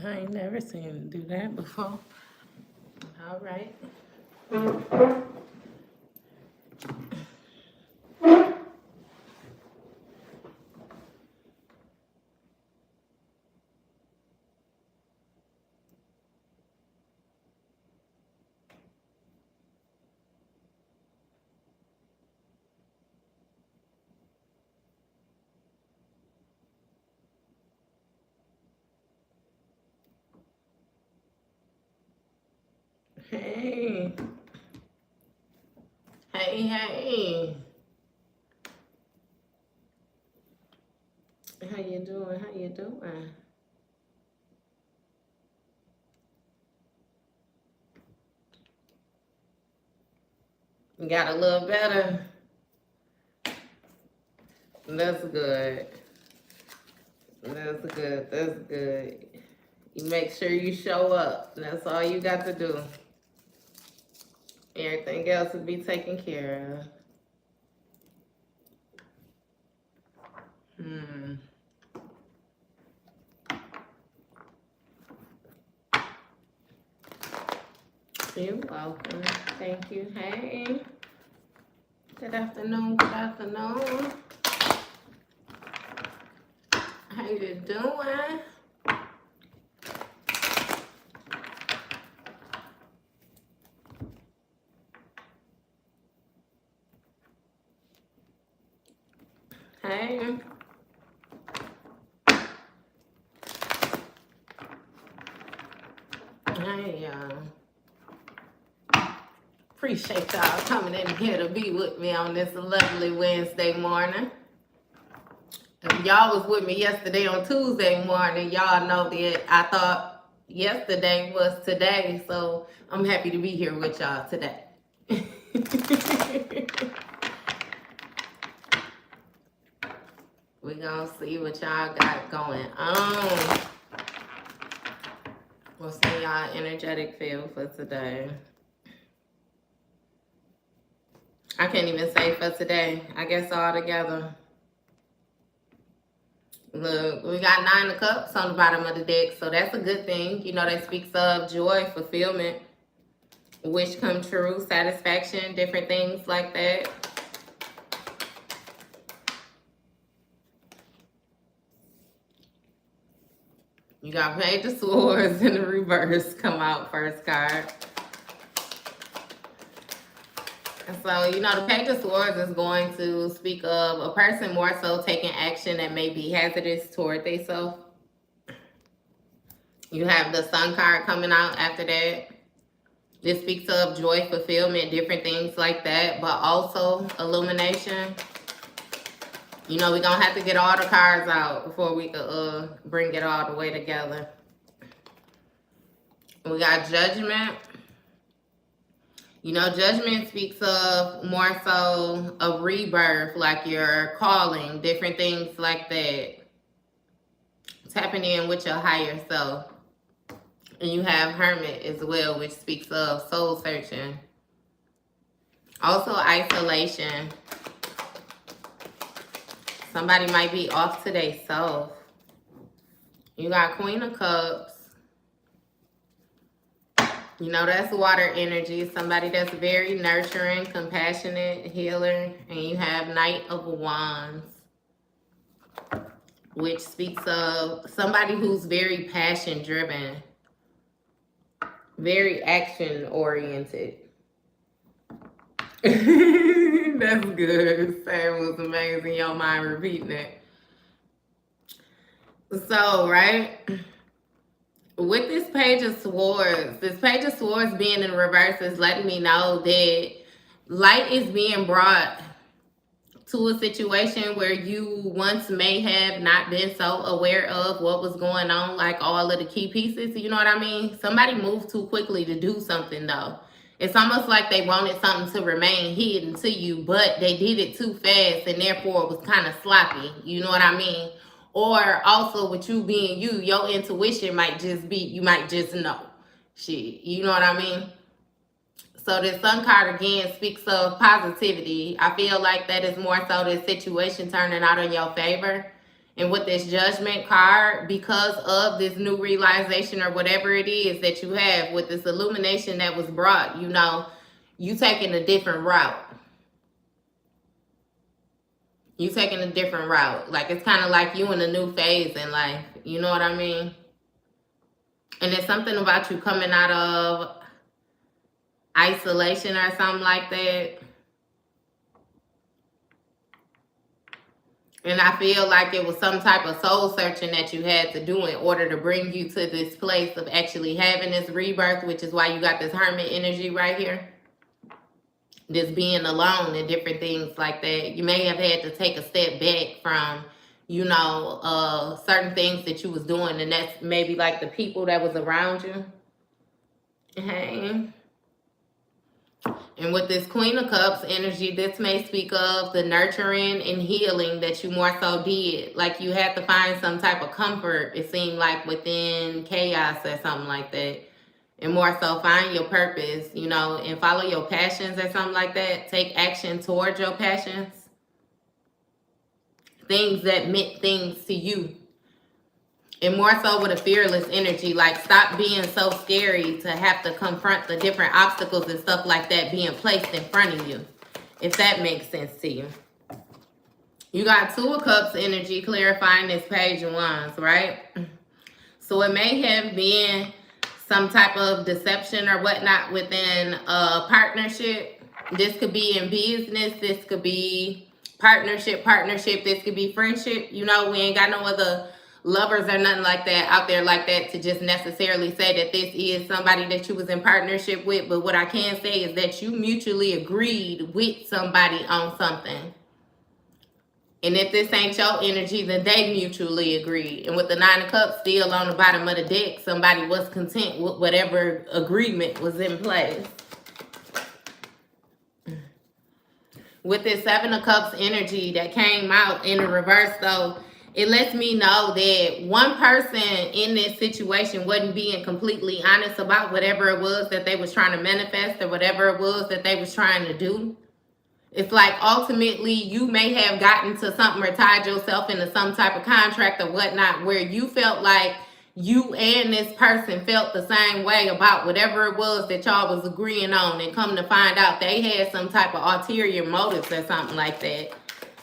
I ain't never seen him do that before. All right. Hey. Hey. How you doing? How you doing? You got a little better? That's good. That's good. That's good. You make sure you show up. That's all you got to do. Everything else will be taken care of. You're welcome. Thank you. Hey. Good afternoon. Good afternoon. How you doing? Hey. Hey, y'all. Appreciate y'all coming in here to be with me on this lovely Wednesday morning. If y'all was with me yesterday on Tuesday morning, y'all know that I thought yesterday was today, so I'm happy to be here with y'all today. We're gonna see what y'all got going on. What's in y'all energetic field for today? I can't even say for today. I guess all together. Look, we got 9 of Cups on the bottom of the deck, so that's a good thing. You know, that speaks of joy, fulfillment, wish come true, satisfaction, different things like that. You got Page of Swords in the reverse come out first card. So, you know, the Page of Swords is going to speak of a person more so taking action that may be hazardous toward themselves. You have the Sun card coming out after that. This speaks of joy, fulfillment, different things like that, but also illumination. You know, we're going to have to get all the cards out before we can bring it all the way together. We got Judgment. You know, Judgment speaks of more so a rebirth, like your calling, different things like that. Tapping in with your higher self. And you have Hermit as well, which speaks of soul searching. Also isolation. Somebody might be off to their self. You got Queen of Cups. You know, that's water energy. Somebody that's very nurturing, compassionate, healer. And you have Knight of Wands, which speaks of somebody who's very passion-driven, very action-oriented. That's good. Sam was amazing. Your mind repeating it. So, right? With this Page of Swords being in reverse is letting me know that light is being brought to a situation where you once may have not been so aware of what was going on, like all of the key pieces, you know what I mean? Somebody moved too quickly to do something, though. It's almost like they wanted something to remain hidden to you, but they did it too fast, and therefore it was kind of sloppy, you know what I mean? Or also with you being you, your intuition might just be, you might just know shit, you know what I mean? So this Sun card again speaks of positivity. I feel like that is more so this situation turning out in your favor. And with this Judgment card, because of this new realization or whatever it is that you have with this illumination that was brought, you know, you taking a different route. You taking a different route. Like, it's kind of like you in a new phase in life. You know what I mean? And it's something about you coming out of isolation or something like that. And I feel like it was some type of soul searching that you had to do in order to bring you to this place of actually having this rebirth, which is why you got this hermit energy right here. This being alone and different things like that. You may have had to take a step back from, you know, certain things that you was doing, and that's maybe like the people that was around you. Hey. And with this Queen of Cups energy, this may speak of the nurturing and healing that you more so did. Like you had to find some type of comfort, it seemed like, within chaos or something like that. And more so find your purpose, you know, and follow your passions or something like that. Take action towards your passions. Things that meant things to you. And more so with a fearless energy, like stop being so scary to have to confront the different obstacles and stuff like that being placed in front of you, if that makes sense to you. You got Two of Cups energy clarifying this Page of Wands, right? So it may have been some type of deception or whatnot within a partnership. This could be in business. This could be partnership. This could be friendship. You know, we ain't got no other lovers or nothing like that out there like that to just necessarily say that this is somebody that you was in partnership with. But what I can say is that you mutually agreed with somebody on something. And if this ain't your energy, then they mutually agreed. And with the Nine of Cups still on the bottom of the deck, somebody was content with whatever agreement was in place. With this Seven of Cups energy that came out in the reverse, though, it lets me know that one person in this situation wasn't being completely honest about whatever it was that they was trying to manifest or whatever it was that they was trying to do. It's like ultimately you may have gotten to something or tied yourself into some type of contract or whatnot where you felt like you and this person felt the same way about whatever it was that y'all was agreeing on, and come to find out they had some type of ulterior motives or something like that.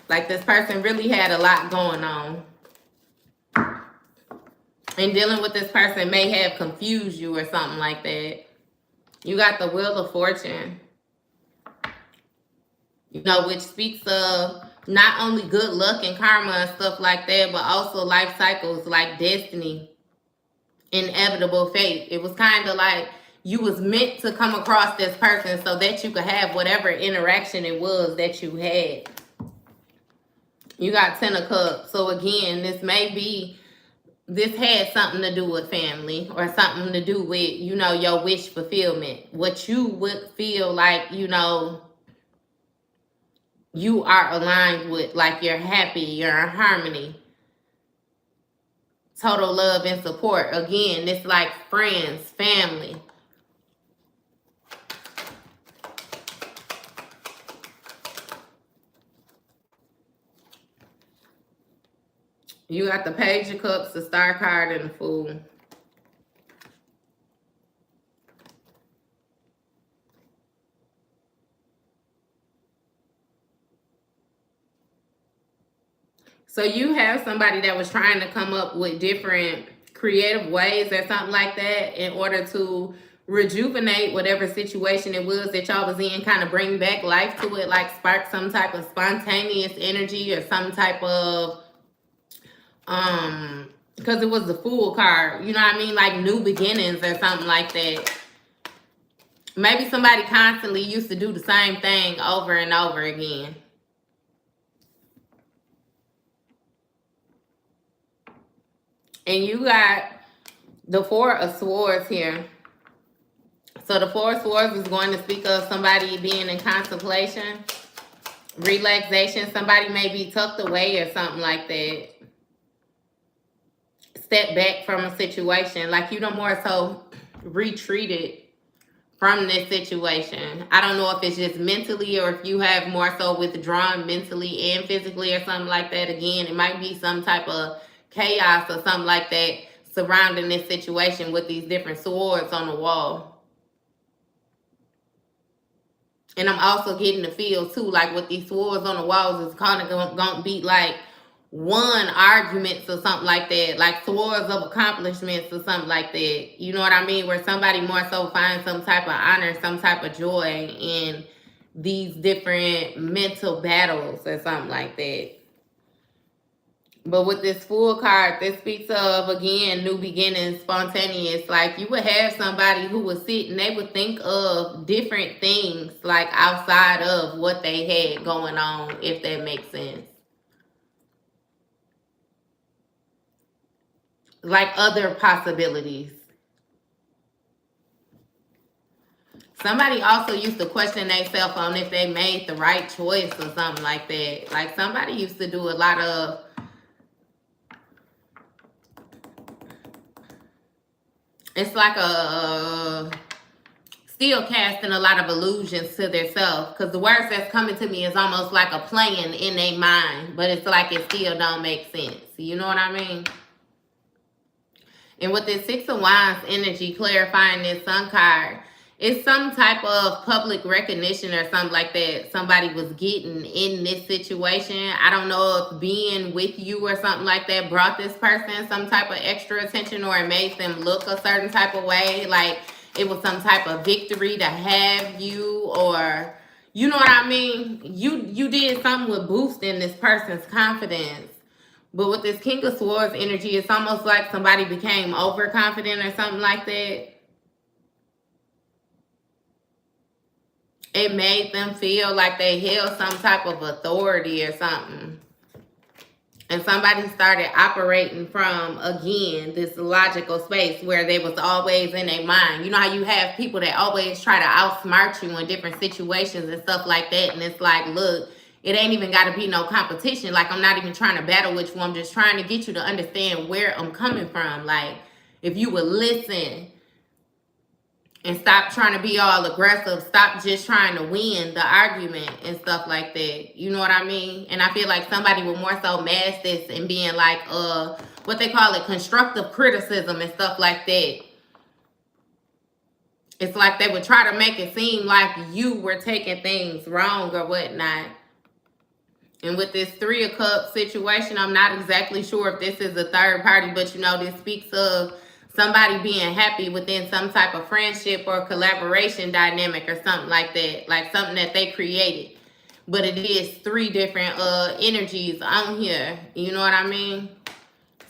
Like this person really had a lot going on. And dealing with this person may have confused you or something like that. You got the Wheel of Fortune. You know, which speaks of not only good luck and karma and stuff like that, but also life cycles like destiny, inevitable fate. It was kind of like you was meant to come across this person so that you could have whatever interaction it was that you had. You got Ten of Cups. So again, this had something to do with family or something to do with, you know, your wish fulfillment. What you would feel like, you know, you are aligned with, like you're happy, you're in harmony. Total love and support. Again, it's like friends, family. You got the Page of Cups, the Star card, and the Fool. So you have somebody that was trying to come up with different creative ways or something like that in order to rejuvenate whatever situation it was that y'all was in, kind of bring back life to it, like spark some type of spontaneous energy or some type of, because it was the Fool card, you know what I mean? Like new beginnings or something like that. Maybe somebody constantly used to do the same thing over and over again. And you got the Four of Swords here. So the Four of Swords is going to speak of somebody being in contemplation, relaxation. Somebody may be tucked away or something like that. Step back from a situation. Like you don't more so retreated from this situation. I don't know if it's just mentally or if you have more so withdrawn mentally and physically or something like that. Again, it might be some type of chaos or something like that surrounding this situation with these different swords on the wall. And I'm also getting the feel too, like with these swords on the walls, it's kind of gonna be like one arguments or something like that, like swords of accomplishments or something like that. You know what I mean? Where somebody more so finds some type of honor, some type of joy in these different mental battles or something like that. But with this Fool card, this speaks of, again, new beginnings, spontaneous. Like, you would have somebody who would sit and they would think of different things, like, outside of what they had going on, if that makes sense. Like, other possibilities. Somebody also used to question themselves on if they made the right choice or something like that. Like, somebody used to do a lot of... It's like still casting a lot of illusions to themselves. Because the words that's coming to me is almost like a plan in their mind. But it's like it still don't make sense. You know what I mean? And with this Six of Wands energy, clarifying this Sun card, it's some type of public recognition or something like that somebody was getting in this situation. I don't know if being with you or something like that brought this person some type of extra attention, or it made them look a certain type of way. Like it was some type of victory to have you, or you know what I mean? You did something with boosting this person's confidence. But with this King of Swords energy, it's almost like somebody became overconfident or something like that. It made them feel like they held some type of authority or something. And somebody started operating from, again, this logical space where they was always in their mind. You know how you have people that always try to outsmart you in different situations and stuff like that. And it's like, look, it ain't even got to be no competition. Like, I'm not even trying to battle with you. I'm just trying to get you to understand where I'm coming from. Like, if you would listen and stop trying to be all aggressive. Stop just trying to win the argument and stuff like that. You know what I mean? And I feel like somebody would more so mask this and being like, what they call it, constructive criticism and stuff like that. It's like they would try to make it seem like you were taking things wrong or whatnot. And with this Three of Cups situation, I'm not exactly sure if this is a third party, but you know, this speaks of somebody being happy within some type of friendship or collaboration dynamic or something like that. Like something that they created. But it is three different energies on here. You know what I mean?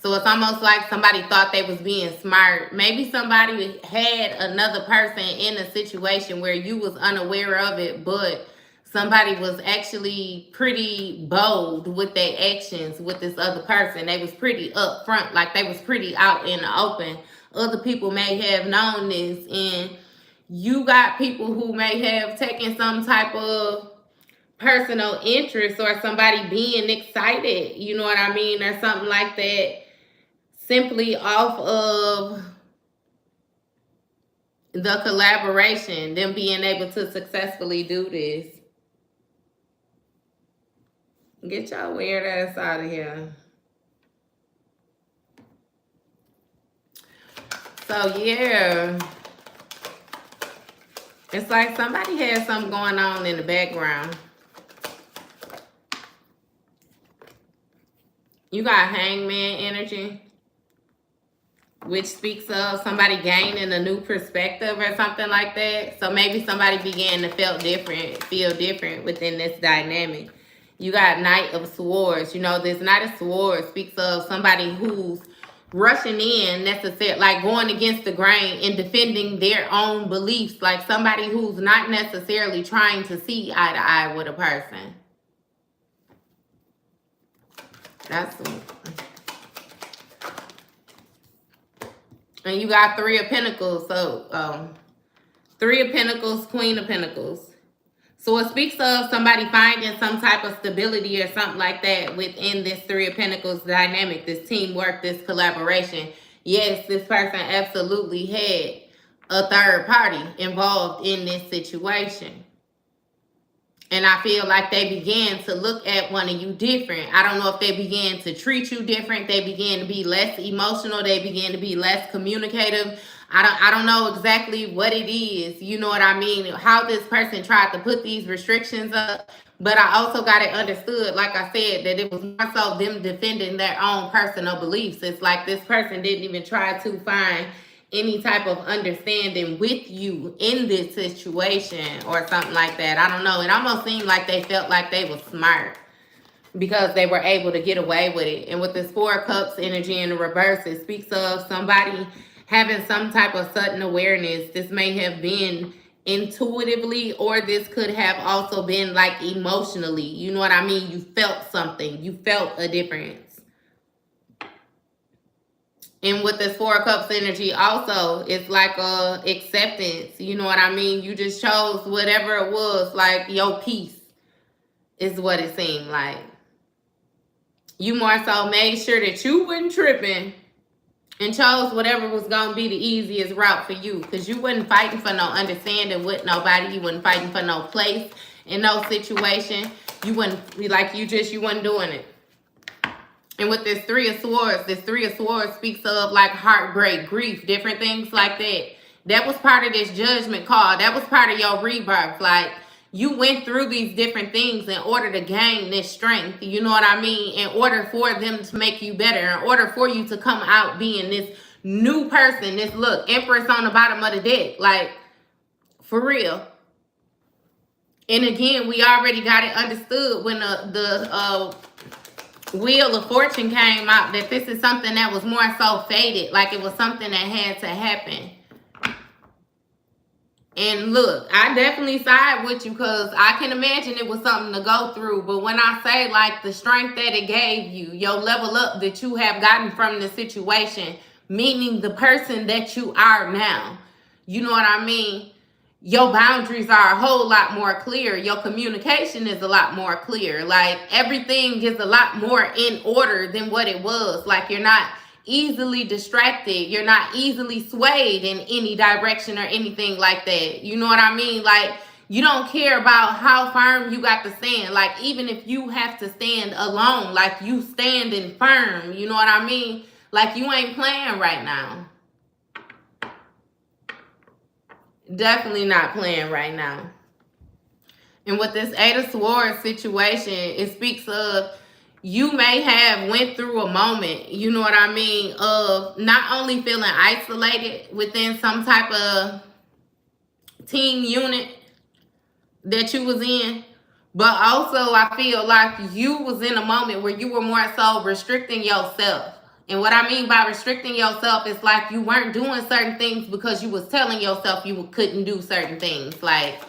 So it's almost like somebody thought they was being smart. Maybe somebody had another person in a situation where you was unaware of it, but somebody was actually pretty bold with their actions with this other person. They was pretty upfront, like they was pretty out in the open. Other people may have known this, and you got people who may have taken some type of personal interest or somebody being excited, you know what I mean, or something like that, simply off of the collaboration, them being able to successfully do this. Get y'all weird ass out of here. So, yeah. It's like somebody has something going on in the background. You got Hangman energy, which speaks of somebody gaining a new perspective or something like that. So maybe somebody began to feel different within this dynamic. You got Knight of Swords. You know, this Knight of Swords speaks of somebody who's rushing in, necessarily, like going against the grain and defending their own beliefs. Like somebody who's not necessarily trying to see eye to eye with a person. That's some. And you got Three of Pentacles. So, Three of Pentacles, Queen of Pentacles. So it speaks of somebody finding some type of stability or something like that within this Three of Pentacles dynamic, this teamwork, this collaboration. Yes, this person absolutely had a third party involved in this situation. And I feel like they began to look at one of you different. I don't know if they began to treat you different. They began to be less emotional. They began to be less communicative. I don't know exactly what it is. You know what I mean? How this person tried to put these restrictions up. But I also got it understood, like I said, that it was more so them defending their own personal beliefs. It's like this person didn't even try to find any type of understanding with you in this situation or something like that. I don't know. It almost seemed like they felt like they were smart because they were able to get away with it. And with this Four of Cups energy in the reverse, it speaks of somebody having some type of sudden awareness. This may have been intuitively, or this could have also been like emotionally. You know what I mean? You felt something. You felt a difference. And with this Four of Cups energy also, it's like a acceptance. You know what I mean? You just chose whatever it was, like your peace is what it seemed like. You more so made sure that you wasn't tripping and chose whatever was going to be the easiest route for you. Because you wasn't fighting for no understanding with nobody. You wasn't fighting for no place in no situation. You wasn't, like, you wasn't doing it. And with this Three of Swords speaks of like heartbreak, grief, different things like that. That was part of this judgment call. That was part of your rebirth. Like, you went through these different things in order to gain this strength. You know what I mean? In order for them to make you better. In order for you to come out being this new person. This, look, Empress on the bottom of the deck. Like, for real. And again, we already got it understood when the Wheel of Fortune came out, that this is something that was more so fated, like it was something that had to happen. And look, I definitely side with you because I can imagine it was something to go through. But when I say like the strength that it gave you, your level up that you have gotten from the situation, meaning the person that you are now, you know what I mean? Your boundaries are a whole lot more clear. Your communication is a lot more clear. Like, everything is a lot more in order than what it was. Like, you're not easily distracted. You're not easily swayed in any direction or anything like that. You know what I mean? Like, you don't care about how firm you got to stand. Like, even if you have to stand alone, like, you standing firm. You know what I mean? Like, you ain't playing right now. Definitely not playing right now. And with this Eight of Swords situation, it speaks of you may have went through a moment, you know what I mean, of not only feeling isolated within some type of team unit that you was in, but also I feel like you was in a moment where you were more so restricting yourself. And what I mean by restricting yourself is like you weren't doing certain things because you was telling yourself you couldn't do certain things. Like,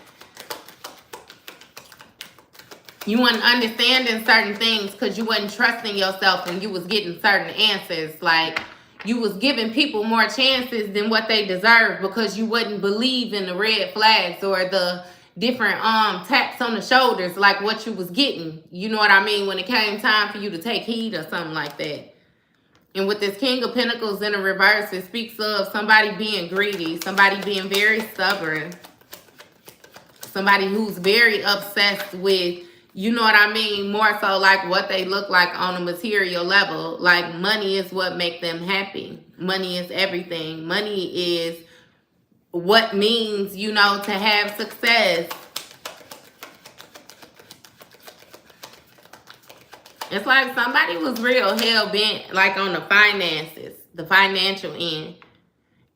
you weren't understanding certain things because you wasn't trusting yourself when you was getting certain answers. Like, you was giving people more chances than what they deserve because you wouldn't believe in the red flags or the different taps on the shoulders like what you was getting. You know what I mean? When it came time for you to take heed or something like that. And with this King of Pentacles in the reverse, it speaks of somebody being greedy, somebody being very stubborn, somebody who's very obsessed with, you know what I mean, more so like what they look like on a material level. Like, money is what makes them happy. Money is everything. Money is what means, you know, to have success. It's like somebody was real hell-bent, like, on the finances, the financial end.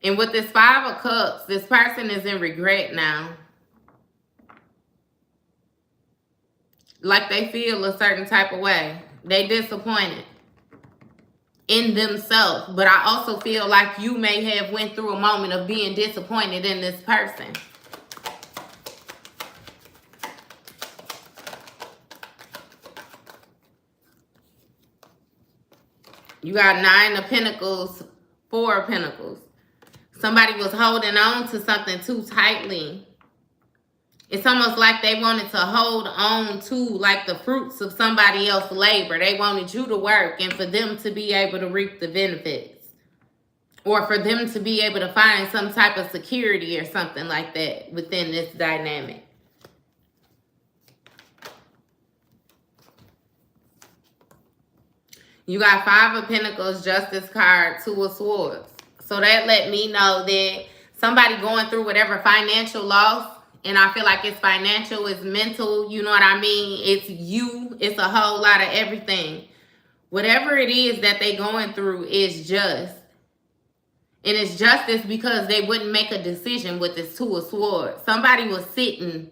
And with this Five of Cups, this person is in regret now. Like, they feel a certain type of way. They disappointed in themselves. But I also feel like you may have went through a moment of being disappointed in this person. You got Nine of Pentacles, Four of Pentacles. Somebody was holding on to something too tightly. It's almost like they wanted to hold on to like the fruits of somebody else's labor. They wanted you to work and for them to be able to reap the benefits. or for them to be able to find some type of security or something like that within this dynamic. You got Five of Pentacles, Justice card, Two of Swords. So that let me know that somebody going through whatever financial loss, and I feel like it's financial, it's mental, you know what I mean? It's you, it's a whole lot of everything. Whatever it is that they going through is just. And it's justice because they wouldn't make a decision with this Two of Swords. Somebody was sitting,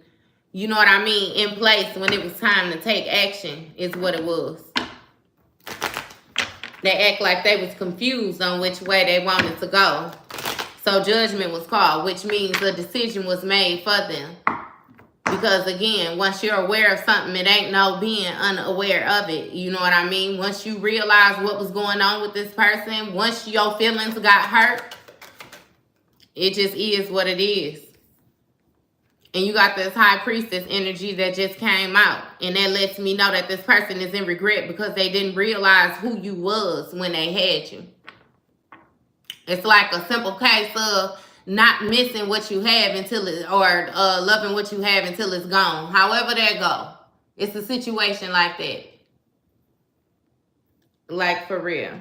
you know what I mean, in place when it was time to take action is what it was. They act like they was confused on which way they wanted to go. So judgment was called, which means a decision was made for them. Because again, once you're aware of something, it ain't no being unaware of it. You know what I mean? Once you realize what was going on with this person, once your feelings got hurt, it just is what it is. And you got this High Priestess energy that just came out. And that lets me know that this person is in regret because they didn't realize who you was when they had you. It's like a simple case of not missing what you have until it, or loving what you have until it's gone. However that go. It's a situation like that. Like for real.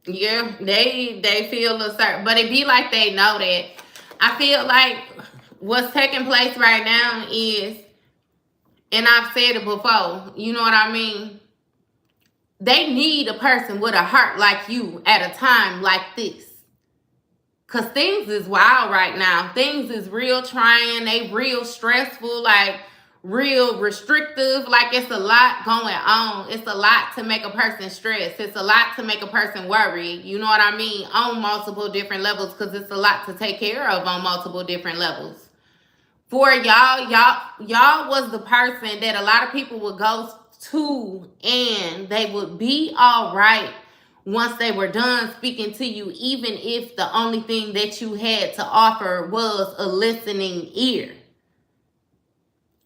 Yeah, they feel a certain, but it be like they know that. I feel like what's taking place right now is, and I've said it before, you know what I mean? They need a person with a heart like you at a time like this. Because things is wild right now. Things is real trying. They real stressful, like real restrictive. Like it's a lot going on. It's a lot to make a person stress. It's a lot to make a person worry. You know what I mean? On multiple different levels, because it's a lot to take care of on multiple different levels. For y'all was the person that a lot of people would go to and they would be all right once they were done speaking to you, even if the only thing that you had to offer was a listening ear.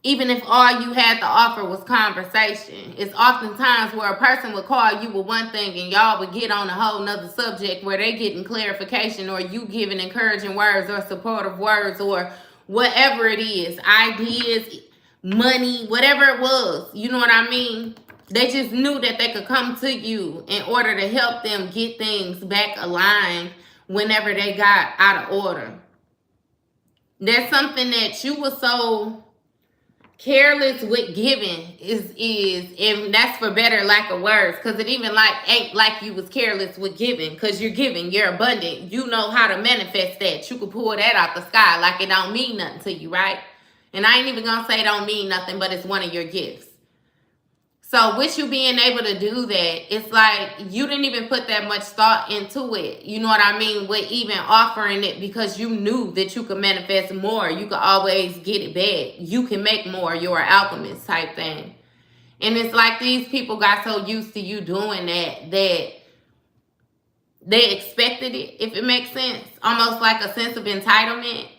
Even if all you had to offer was conversation. It's oftentimes where a person would call you with one thing and y'all would get on a whole nother subject where they getting clarification, or you giving encouraging words or supportive words or whatever it is, ideas, money, whatever it was, you know what I mean? They just knew that they could come to you in order to help them get things back aligned whenever they got out of order. That's something that you were so careless with giving is and that's for better lack of words, because it even ain't like you was careless with giving, because you're giving, you're abundant, you know how to manifest that. You could pull that out the sky like it don't mean nothing to you, right? And I ain't even gonna say it don't mean nothing, but it's one of your gifts. So with you being able to do that, it's like you didn't even put that much thought into it. You know what I mean? With even offering it, because you knew that you could manifest more. You could always get it back. You can make more. You're an alchemist type thing. And it's like these people got so used to you doing that they expected it, if it makes sense. Almost like a sense of entitlement.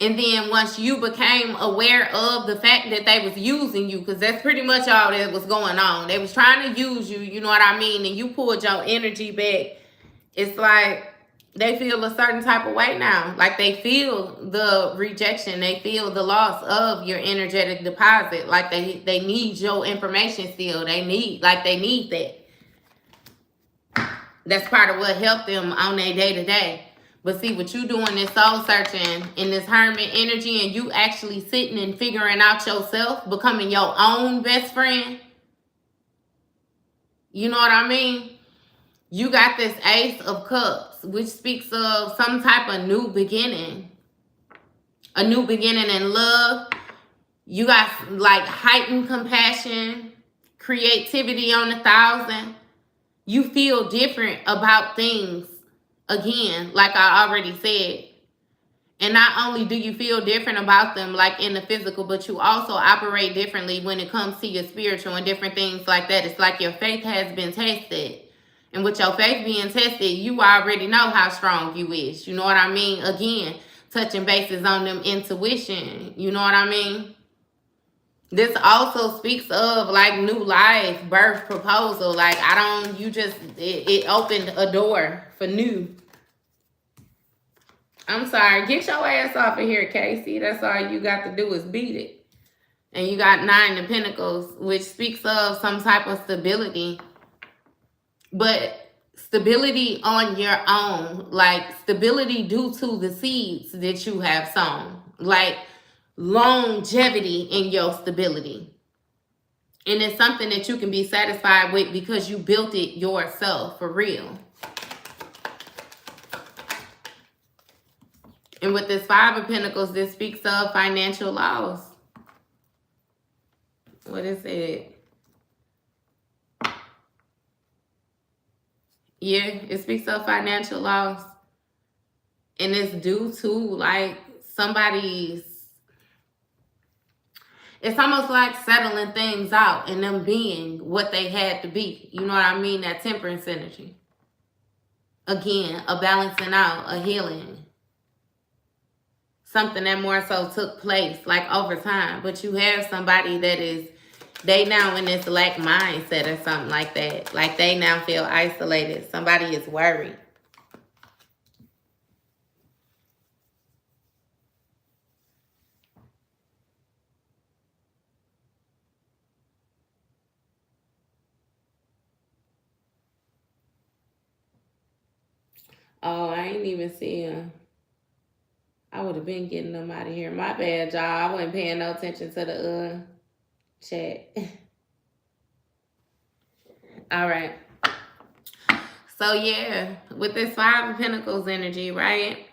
And then once you became aware of the fact that they was using you, because that's pretty much all that was going on. They was trying to use you, you know what I mean? And you pulled your energy back. It's like they feel a certain type of way now. Like they feel the rejection. They feel the loss of your energetic deposit. Like they need your information still. They need that. That's part of what helped them on their day-to-day. But see, what you doing is soul searching in this hermit energy, and you actually sitting and figuring out yourself, becoming your own best friend. You know what I mean? You got this Ace of Cups, which speaks of some type of new beginning. A new beginning in love. You got like heightened compassion, creativity on 1,000. You feel different about things. Again, like I already said. And not only do you feel different about them, like in the physical, but you also operate differently when it comes to your spiritual and different things like that. It's like your faith has been tested. And with your faith being tested, you already know how strong you is. You know what I mean? Again, touching bases on them intuition. You know what I mean? This also speaks of like new life, birth, proposal. Like it opened a door for new. I'm sorry, get your ass off of here, Casey. That's all you got to do is beat it. And you got 9 of Pentacles, which speaks of some type of stability. But stability on your own, like stability due to the seeds that you have sown, like longevity in your stability. And it's something that you can be satisfied with because you built it yourself, for real. And with this 5 of Pentacles, this speaks of financial loss. What is it? Yeah, it speaks of financial loss. And it's due to like it's almost like settling things out and them being what they had to be. You know what I mean? That temperance energy. Again, a balancing out, a healing. Something that more so took place like over time. But you have somebody that is, they now in this lack mindset or something like that. Like they now feel isolated. Somebody is worried. Oh, I ain't even see him. I would have been getting them out of here. My bad, y'all. I wasn't paying no attention to the chat. All right. So yeah, with this 5 of Pentacles energy, right?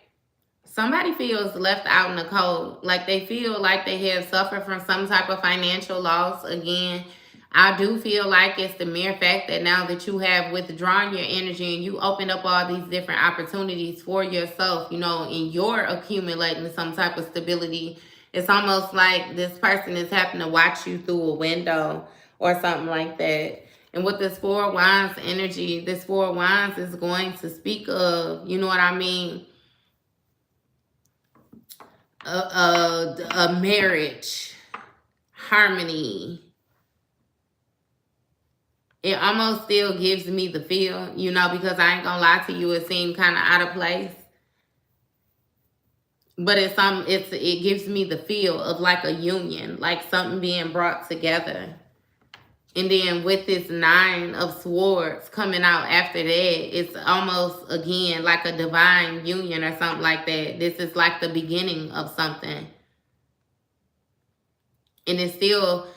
Somebody feels left out in the cold. Like they feel like they have suffered from some type of financial loss. Again, I do feel like it's the mere fact that now that you have withdrawn your energy and you opened up all these different opportunities for yourself, you know, and you're accumulating some type of stability. It's almost like this person is having to watch you through a window or something like that. And with this 4 of Wands energy, this 4 of Wands is going to speak of, you know what I mean, a marriage, harmony. It almost still gives me the feel, you know, because I ain't gonna lie to you, it seemed kind of out of place. But it gives me the feel of like a union, like something being brought together. And then with this 9 of Swords coming out after that, it's almost, again, like a divine union or something like that. This is like the beginning of something. And it's still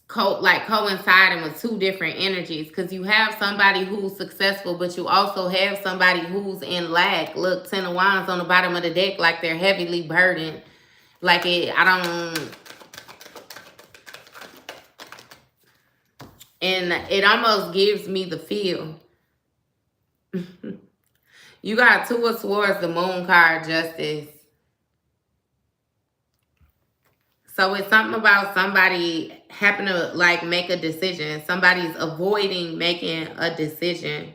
coinciding with 2 different energies. Because you have somebody who's successful, but you also have somebody who's in lack. Look, 10 of Wands on the bottom of the deck, like they're heavily burdened. Like and it almost gives me the feel. You got 2 of Swords, the Moon card, Justice. So it's something about somebody having to like make a decision. Somebody's avoiding making a decision.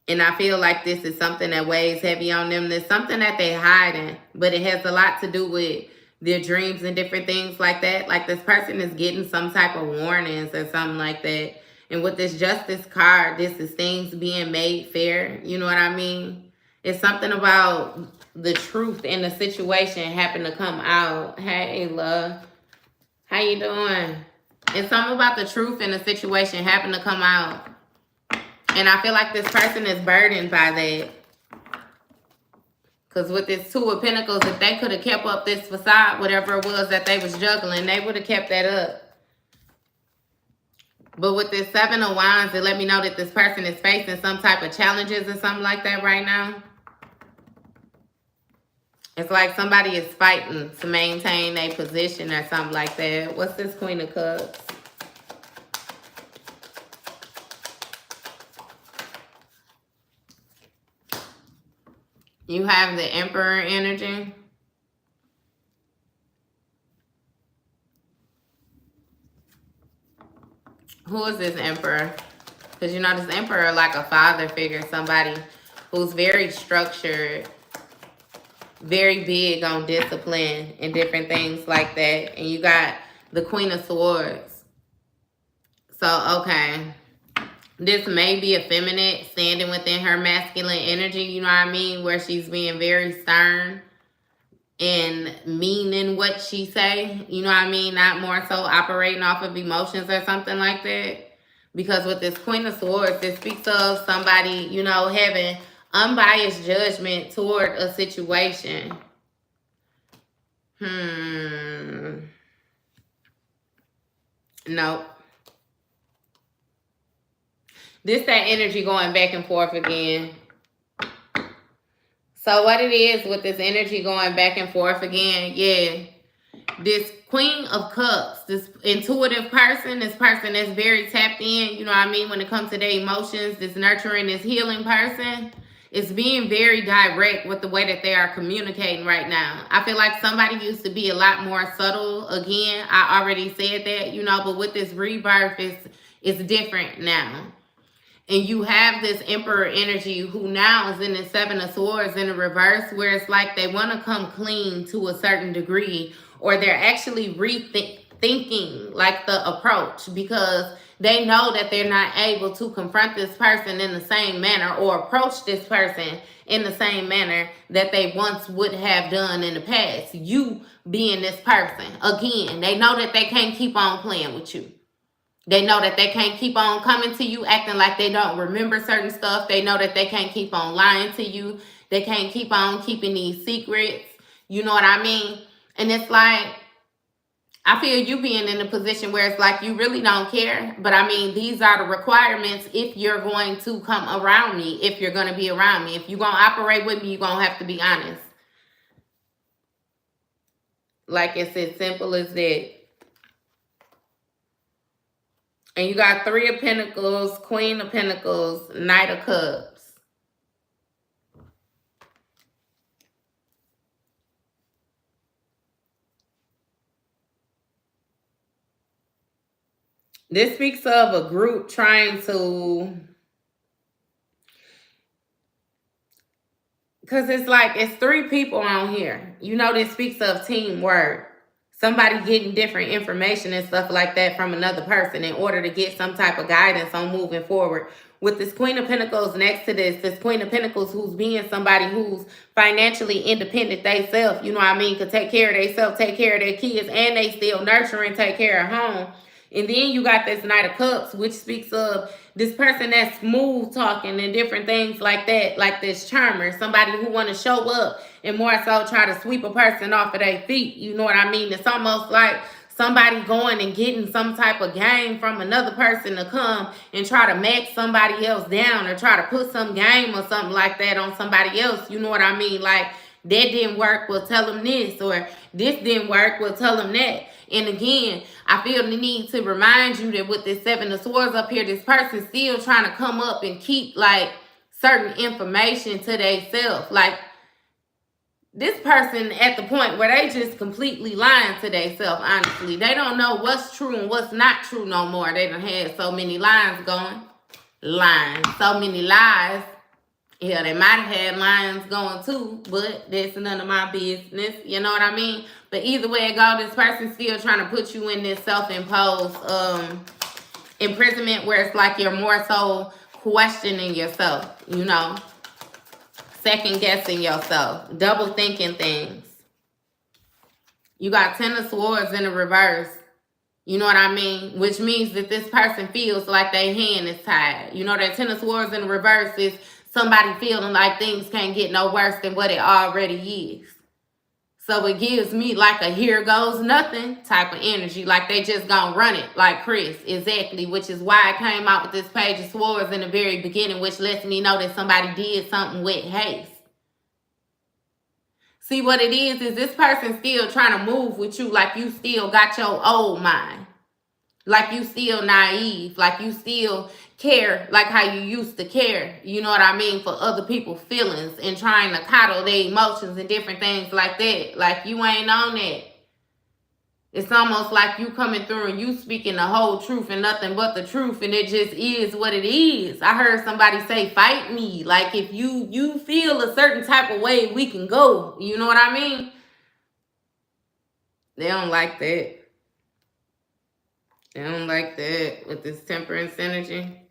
And I feel like this is something that weighs heavy on them. There's something that they're hiding, but it has a lot to do with their dreams and different things like that. Like this person is getting some type of warnings or something like that. And with this Justice card, this is things being made fair. You know what I mean? It's something about the truth in the situation happen to come out. Hey, love. How you doing? It's something about the truth in the situation happen to come out. And I feel like this person is burdened by that. Because with this 2 of Pentacles, if they could have kept up this facade, whatever it was that they was juggling, they would have kept that up. But with this 7 of Wands, it let me know that this person is facing some type of challenges or something like that right now. It's like somebody is fighting to maintain their position or something like that. What's this Queen of Cups? You have the Emperor energy. Who is this Emperor? Because you know this Emperor like a father figure, somebody who's very structured. very big on discipline and different things like that. And you got the Queen of Swords. So, okay. This may be effeminate, standing within her masculine energy, you know what I mean? Where she's being very stern and meaning what she say, you know what I mean? Not more so operating off of emotions or something like that. Because with this Queen of Swords, it speaks of somebody, you know, having unbiased judgment toward a situation. Nope. This that energy going back and forth again. So what it is with this energy going back and forth again, yeah. This Queen of Cups, this intuitive person, this person that's very tapped in, you know what I mean, when it comes to their emotions, this nurturing, this healing person, is being very direct with the way that they are communicating right now. I feel like somebody used to be a lot more subtle. Again, I already said that, you know, but with this rebirth, it's different now. And you have this Emperor energy who now is in the Seven of Swords in the reverse, where it's like they want to come clean to a certain degree, or they're actually rethinking like the approach, because they know that they're not able to confront this person in the same manner or approach this person in the same manner that they once would have done in the past. You being this person, again, they know that they can't keep on playing with you. They know that they can't keep on coming to you acting like they don't remember certain stuff. They know that they can't keep on lying to you. They can't keep on keeping these secrets. You know what I mean? And it's like, I feel you being in a position where it's like you really don't care. But I mean, these are the requirements if you're going to come around me, if you're going to be around me. If you're going to operate with me, you're going to have to be honest. Like it's as simple as that. And you got Three of Pentacles, Queen of Pentacles, Knight of Cups. This speaks of a group trying to... Because it's like, it's three people on here. You know, this speaks of teamwork. Somebody getting different information and stuff like that from another person in order to get some type of guidance on moving forward. With this Queen of Pentacles next to this Queen of Pentacles who's being somebody who's financially independent themselves, you know what I mean, could take care of themselves, take care of their kids, and they still nurture and take care of home. And then you got this Knight of Cups, which speaks of this person that's smooth talking and different things like that, like this charmer, somebody who want to show up and more so try to sweep a person off of their feet. You know what I mean? It's almost like somebody going and getting some type of game from another person to come and try to match somebody else down or try to put some game or something like that on somebody else. You know what I mean? Like, that didn't work, we'll tell them this, or this didn't work, we'll tell them that. And again, I feel the need to remind you that with this Seven of Swords up here, this person's still trying to come up and keep like certain information to themselves. Like, this person at the point where they just completely lying to themselves, honestly. They don't know what's true and what's not true no more. They done had so many lines going. Lying. So many lies. Yeah, they might have had lines going too, but that's none of my business. You know what I mean? But either way it goes, this person's still trying to put you in this self-imposed imprisonment where it's like you're more so questioning yourself, you know? Second guessing yourself, double thinking things. You got Ten of Swords in the reverse. You know what I mean? Which means that this person feels like their hand is tied. You know, that Ten of Swords in the reverse is somebody feeling like things can't get no worse than what it already is. So it gives me like a here goes nothing type of energy. Like they just gonna run it like Chris. Exactly. Which is why I came out with this Page of Swords in the very beginning, which lets me know that somebody did something with haste. See, what it is this person still trying to move with you like you still got your old mind. Like you still naive. Like you still care like how you used to care. You know what I mean? For other people's feelings and trying to coddle their emotions and different things like that. Like you ain't on that. It's almost like you coming through and you speaking the whole truth and nothing but the truth, and it just is what it is. I heard somebody say, fight me. Like, if you feel a certain type of way, we can go. You know what I mean? They don't like that. They don't like that with this temperance energy.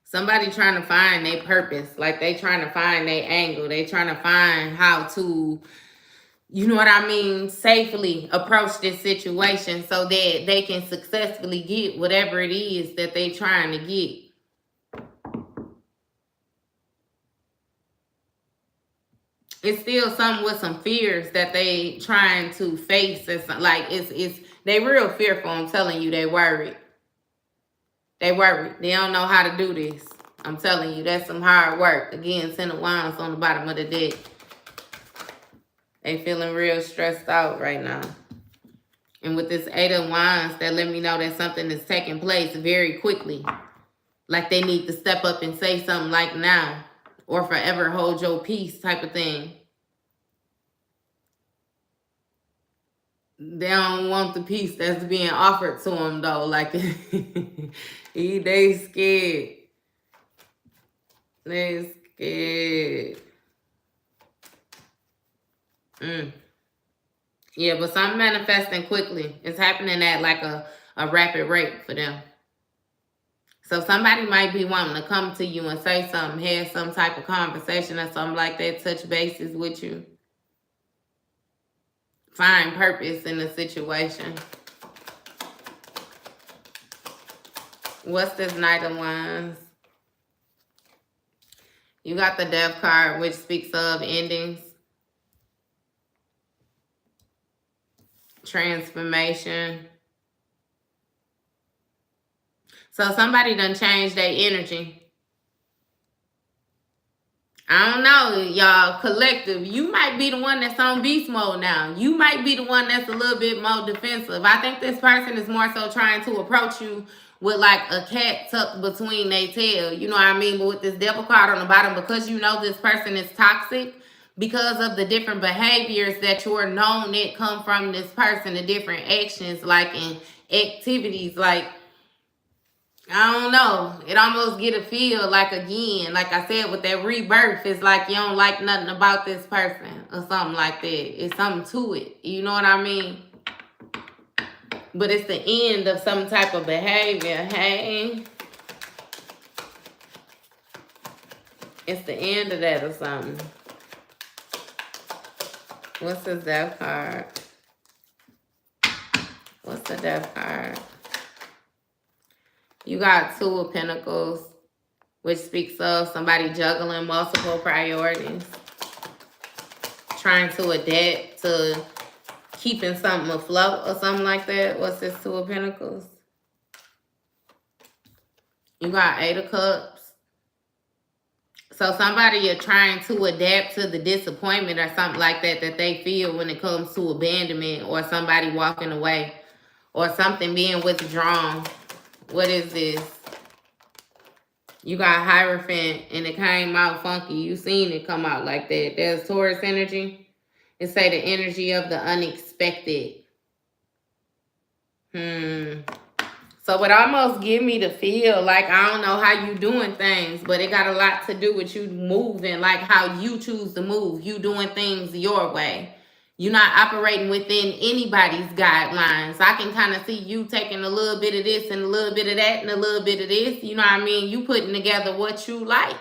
Somebody trying to find their purpose. Like, they trying to find their angle. They trying to find how to, you know what I mean, safely approach this situation so that they can successfully get whatever it is that they trying to get. It's still something with some fears that they trying to face. It's like, it's they real fearful. I'm telling you, they worried. They worried. They don't know how to do this. I'm telling you, that's some hard work. Again, 10 of Wands on the bottom of the deck. They feeling real stressed out right now. And with this 8 of Wands, that let me know that something is taking place very quickly. Like, they need to step up and say something like now. Or forever hold your peace type of thing. They don't want the peace that's being offered to them, though. Like, they scared. They scared. Yeah, but something manifesting quickly. It's happening at like a rapid rate for them. So somebody might be wanting to come to you and say something, have some type of conversation or something like that, touch bases with you. Find purpose in the situation. What's this Knight of Wands? You got the Death card, which speaks of endings. Transformation. So somebody done changed their energy. I don't know, y'all, collective. You might be the one that's on beast mode now. You might be the one that's a little bit more defensive. I think this person is more so trying to approach you with like a cat tucked between their tail. You know what I mean? But with this Devil card on the bottom, because you know this person is toxic, because of the different behaviors that you're known that come from this person, the different actions, like in activities, like, I don't know. It almost get a feel like, again, like I said, with that rebirth, it's like you don't like nothing about this person or something like that. It's something to it. You know what I mean? But it's the end of some type of behavior. Hey. It's the end of that or something. What's the Death card? What's the Death card? You got 2 of Pentacles, which speaks of somebody juggling multiple priorities. Trying to adapt to keeping something afloat or something like that. What's this 2 of Pentacles? You got 8 of Cups. So somebody are trying to adapt to the disappointment or something like that that they feel when it comes to abandonment or somebody walking away or something being withdrawn. What is this? You got Hierophant and it came out funky. You seen it come out like that. There's Taurus energy. It say the energy of the unexpected. So it almost give me the feel like, I don't know how you doing things, but it got a lot to do with you moving, like how you choose to move. You doing things your way. You're not operating within anybody's guidelines. I can kind of see you taking a little bit of this and a little bit of that and a little bit of this. You know what I mean? You putting together what you like.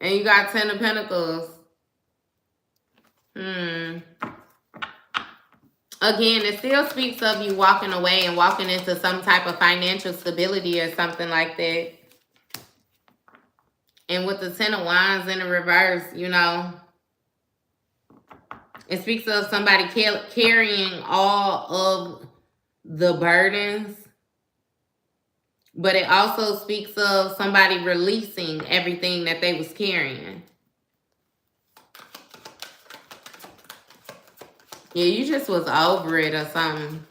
And you got 10 of Pentacles. Again, it still speaks of you walking away and walking into some type of financial stability or something like that. And with the 10 of Wands in the reverse, you know, it speaks of somebody carrying all of the burdens. But it also speaks of somebody releasing everything that they was carrying. Yeah, you just was over it or something.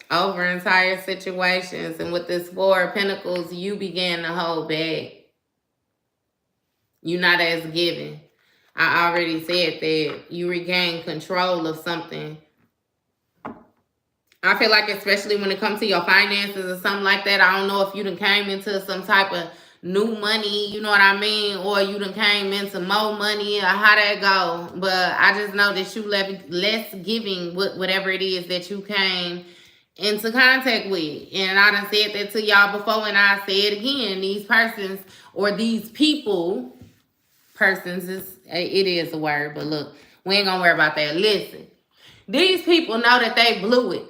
Over entire situations. And with this 4 of Pentacles, you began to hold back. You're not as giving. I already said that you regain control of something. I feel like especially when it comes to your finances or something like that, I don't know if you done came into some type of new money, you know what I mean? Or you done came into more money or how that go. But I just know that you less giving whatever it is that you came into contact with. And I done said that to y'all before, and I say it again. These persons or these people, persons, it is a word, but look, we ain't gonna worry about that. Listen, these people know that they blew it.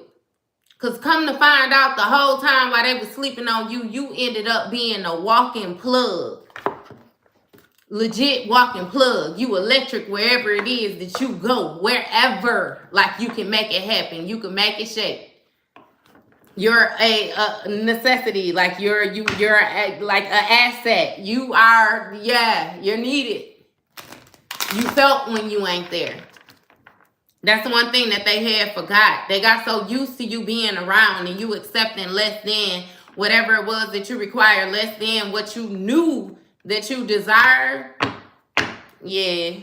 Because come to find out the whole time while they was sleeping on you, you ended up being a walking plug. Legit walking plug. You electric wherever it is that you go. Wherever. Like you can make it happen. You can make it shake. You're a necessity. Like you're like an asset. You are, yeah, you're needed. You felt when you ain't there. That's one thing that they had forgot. They got so used to you being around and you accepting less than whatever it was that you required, less than what you knew that you desired. Yeah,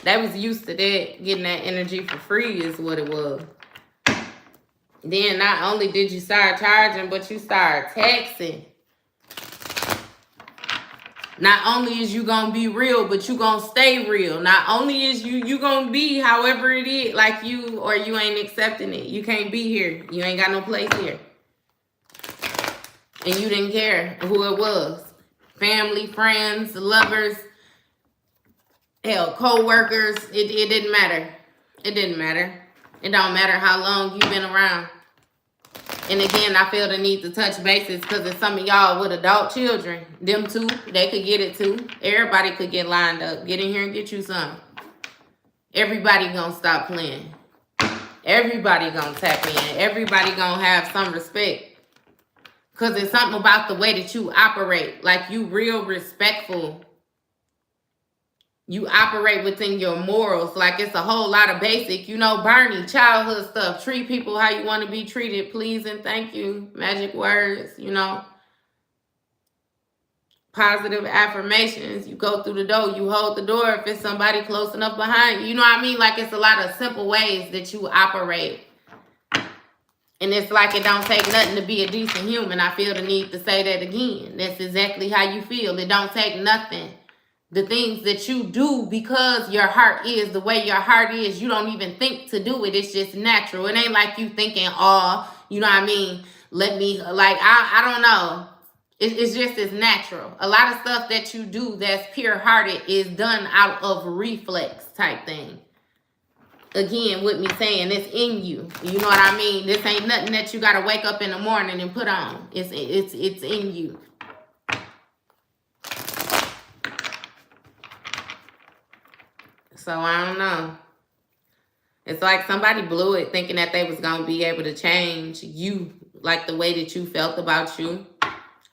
they was used to that, getting that energy for free is what it was. Then not only did you start charging, but you start taxing. Not only is you gonna be real, but you gonna stay real. Not only is you gonna be however it is, like you, or you ain't accepting it. You can't be here. You ain't got no place here. And you didn't care who it was. Family, friends, lovers, hell, co-workers. It didn't matter. It didn't matter. It don't matter how long you've been around. And again, I feel the need to touch bases because it's some of y'all with adult children. Them too, they could get it too. Everybody could get lined up. Get in here and get you some. Everybody gonna stop playing. Everybody gonna tap in. Everybody gonna have some respect. Because it's something about the way that you operate. Like you real respectful. You operate within your morals. Like it's a whole lot of basic, you know, Bernie, childhood stuff. Treat people how you want to be treated. Please and thank you. Magic words, you know. Positive affirmations. You go through the door. You hold the door if it's somebody close enough behind you. You know what I mean? Like it's a lot of simple ways that you operate. And it's like it don't take nothing to be a decent human. I feel the need to say that again. That's exactly how you feel. It don't take nothing. The things that you do because your heart is the way your heart is, you don't even think to do it. It's just natural. It ain't like you thinking, oh, you know what I mean? Let me, like, I don't know. It's just as natural. A lot of stuff that you do that's pure-hearted is done out of reflex type thing. Again, with me saying it's in you. You know what I mean? This ain't nothing that you got to wake up in the morning and put on. It's in you. So I don't know. It's like somebody blew it thinking that they was going to be able to change you, like the way that you felt about you.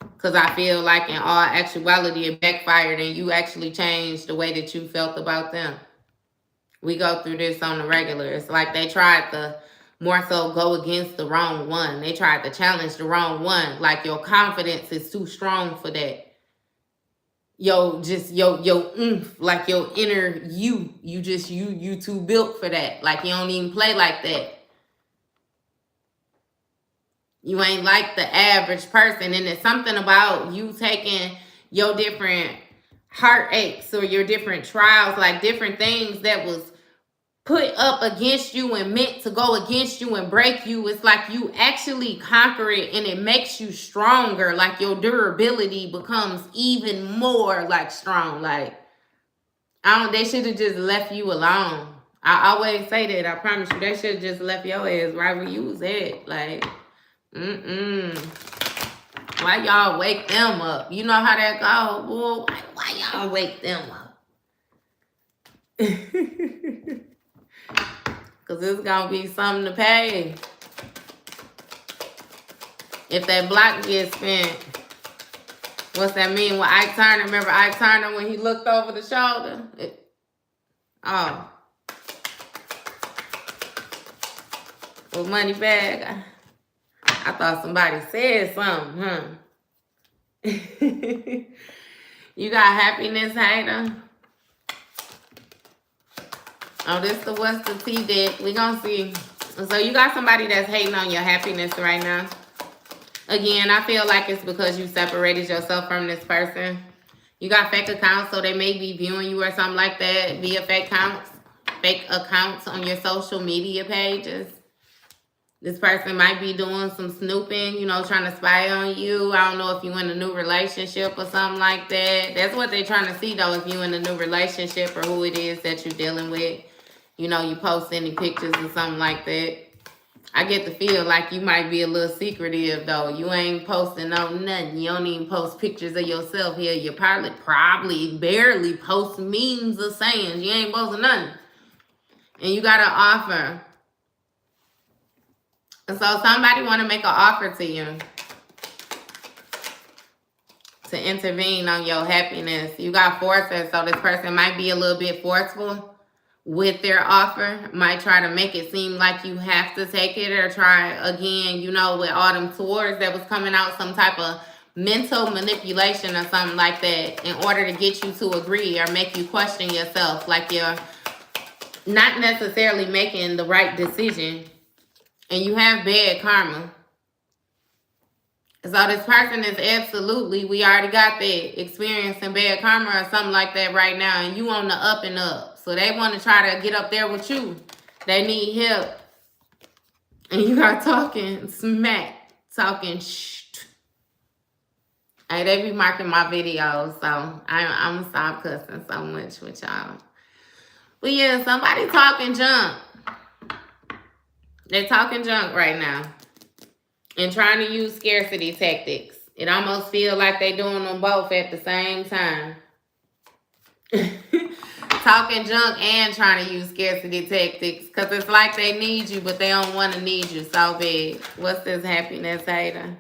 Because I feel like in all actuality it backfired and you actually changed the way that you felt about them. We go through this on the regular. It's like they tried to more so go against the wrong one. They tried to challenge the wrong one. Like your confidence is too strong for that. Yo, like your inner you too built for that. Like you don't even play like that. You ain't like the average person. And it's something about you taking your different heartaches or your different trials, like different things that was put up against you and meant to go against you and break you. It's like you actually conquer it and it makes you stronger. Like your durability becomes even more like strong. Like they should have just left you alone. I always say that. I promise you, they should have just left your ass right where you was at. Like, why y'all wake them up? You know how that go? Well, why y'all wake them up? Because it's going to be something to pay. If that block gets spent. What's that mean? When Ike Turner, remember Ike Turner when he looked over the shoulder? With money bag. I thought somebody said something, huh? You got happiness hater. Oh, this the what's the T deck. We gonna see. So you got somebody that's hating on your happiness right now. Again, I feel like it's because you separated yourself from this person. You got fake accounts, so they may be viewing you or something like that via fake accounts on your social media pages. This person might be doing some snooping, you know, trying to spy on you. I don't know if you're in a new relationship or something like that. That's what they're trying to see, though, if you're in a new relationship or who it is that you're dealing with. You know, you post any pictures or something like that. I get the feel like you might be a little secretive, though. You ain't posting no nothing. You don't even post pictures of yourself here. You probably barely post memes or sayings. You ain't posting nothing. And you got an offer. And so somebody want to make an offer to you to intervene on your happiness. You got forces, so this person might be a little bit forceful with their offer. Might try to make it seem like you have to take it, or try again, you know, with all them tours that was coming out, some type of mental manipulation or something like that in order to get you to agree or make you question yourself, like you're not necessarily making the right decision. And you have bad karma. So this person is absolutely, we already got that, experiencing bad karma or something like that right now. And you on the up and up. So they want to try to get up there with you. They need help. And you are talking smack. Talking shh. Hey, they be marking my videos. So I'm going to stop cussing so much with y'all. But yeah, somebody talking junk. They're talking junk right now and trying to use scarcity tactics. It almost feels like they're doing them both at the same time. Talking junk and trying to use scarcity tactics, because it's like they need you, but they don't want to need you so bad. What's this happiness hater?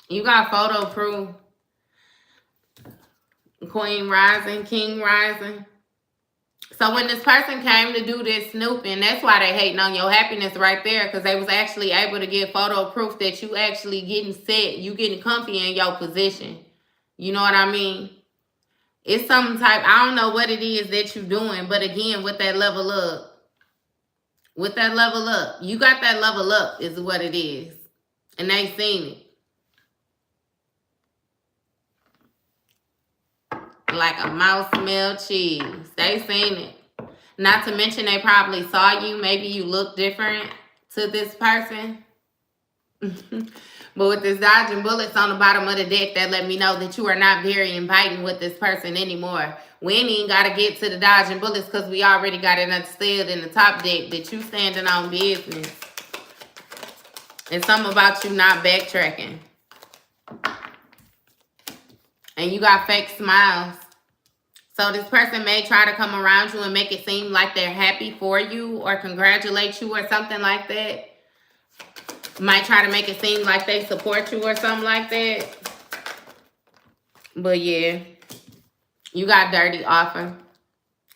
You got photo proof. Queen rising, king rising. So when this person came to do this snooping, that's why they hating on your happiness right there, because they was actually able to get photo proof that you actually getting set, you getting comfy in your position. You know what I mean? It's some type, I don't know what it is that you're doing, but again, with that level up, you got that level up is what it is. And they seen it. Like a mouse smell cheese. They seen it. Not to mention they probably saw you. Maybe you look different to this person. But with this dodging bullets on the bottom of the deck, that let me know that you are not very inviting with this person anymore. We ain't even got to get to the dodging bullets because we already got it understood in the top deck that you standing on business. And something about you not backtracking. And you got fake smiles. So this person may try to come around you and make it seem like they're happy for you or congratulate you or something like that. Might try to make it seem like they support you or something like that. But yeah, you got dirty offer.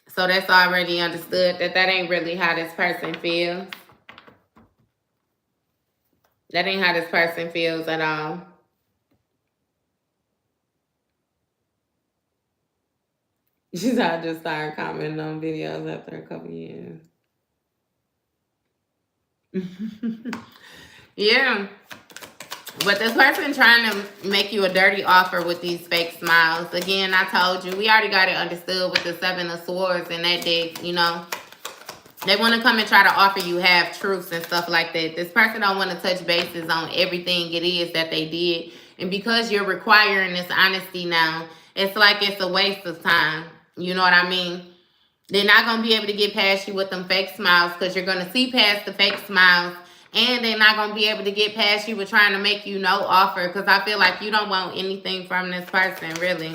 So that's already understood that ain't really how this person feels. That ain't how this person feels at all. She said I just started commenting on videos after a couple years. Yeah. But this person trying to make you a dirty offer with these fake smiles. Again, I told you, we already got it understood with the 7 of Swords in that deck, you know. They want to come and try to offer you half-truths and stuff like that. This person don't want to touch bases on everything it is that they did. And because you're requiring this honesty now, it's like it's a waste of time. You know what I mean? They're not going to be able to get past you with them fake smiles because you're going to see past the fake smiles. And they're not going to be able to get past you with trying to make you no offer, because I feel like you don't want anything from this person, really.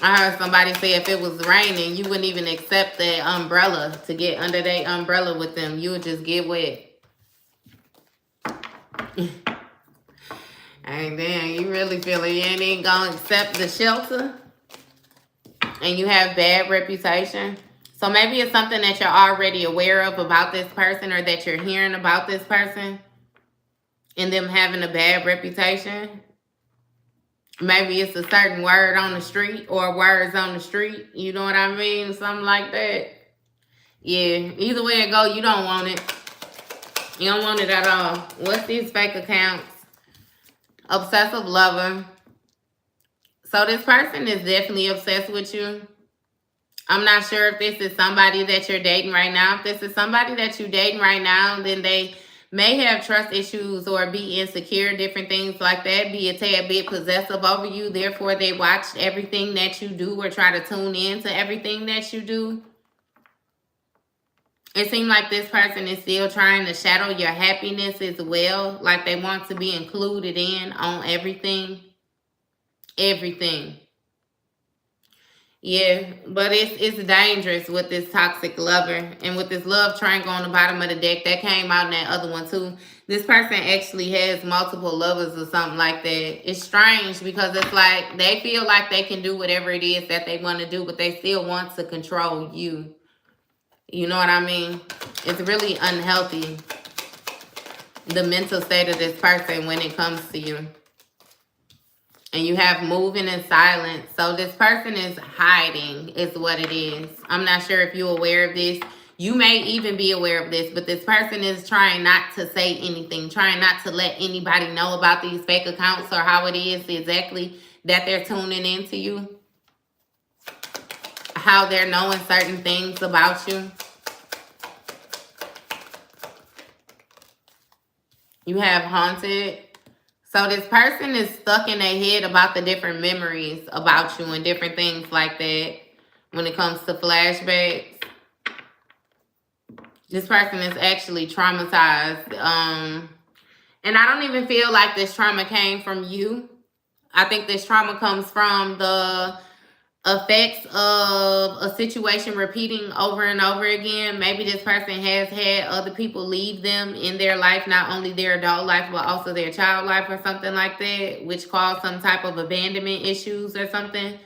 I heard somebody say if it was raining, you wouldn't even accept the umbrella to get under their umbrella with them. You would just get wet. And then you really feel like you ain't even going to accept the shelter? And you have bad reputation. So maybe it's something that you're already aware of about this person, or that you're hearing about this person and them having a bad reputation. Maybe it's a certain word on the street or words on the street. You know what I mean? Something like that. Yeah, either way it go, you don't want it. You don't want it at all. What's these fake accounts? Obsessive lover. So this person is definitely obsessed with you. I'm not sure if this is somebody that you're dating right now. If this is somebody that you're dating right now, then they may have trust issues or be insecure, different things like that, be a tad bit possessive over you. Therefore, they watch everything that you do or try to tune in to everything that you do. It seems like this person is still trying to shadow your happiness as well. Like they want to be included in on everything. Everything. Yeah, but it's dangerous with this toxic lover. And with this love triangle on the bottom of the deck, that came out in that other one too. This person actually has multiple lovers or something like that. It's strange because it's like they feel like they can do whatever it is that they want to do, but they still want to control you. You know what I mean? It's really unhealthy, the mental state of this person when it comes to you. And you have moving in silence. So this person is hiding is what it is. I'm not sure if you're aware of this. You may even be aware of this, but this person is trying not to say anything, trying not to let anybody know about these fake accounts or how it is exactly that they're tuning into you. How they're knowing certain things about you. You have haunted. So this person is stuck in their head about the different memories about you and different things like that when it comes to flashbacks. This person is actually traumatized. And I don't even feel like this trauma came from you. I think this trauma comes from the effects of a situation repeating over and over again. Maybe this person has had other people leave them in their life, not only their adult life, but also their child life or something like that, which caused some type of abandonment issues or something,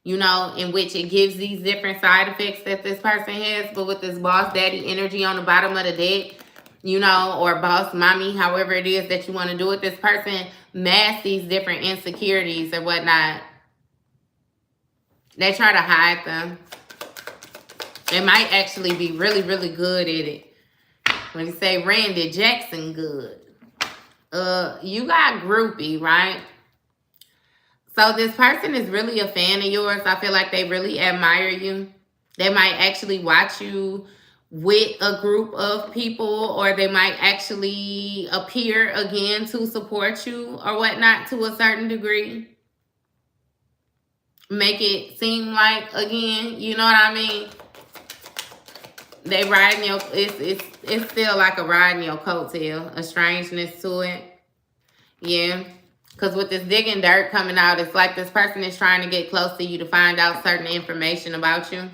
you know, in which it gives these different side effects that this person has. But with this boss daddy energy on the bottom of the deck, you know, or boss mommy, however it is that you want to do it, this person masks these different insecurities or whatnot. They try to hide them. They might actually be really, really good at it. When you say Randy Jackson good. You got groupie, right? So this person is really a fan of yours. I feel like they really admire you. They might actually watch you with a group of people, or they might actually appear again to support you or whatnot to a certain degree. Make it seem like, again, you know what I mean? They riding your, it's still like a riding your coattail, a strangeness to it. Yeah. Because with this digging dirt coming out, it's like this person is trying to get close to you to find out certain information about you.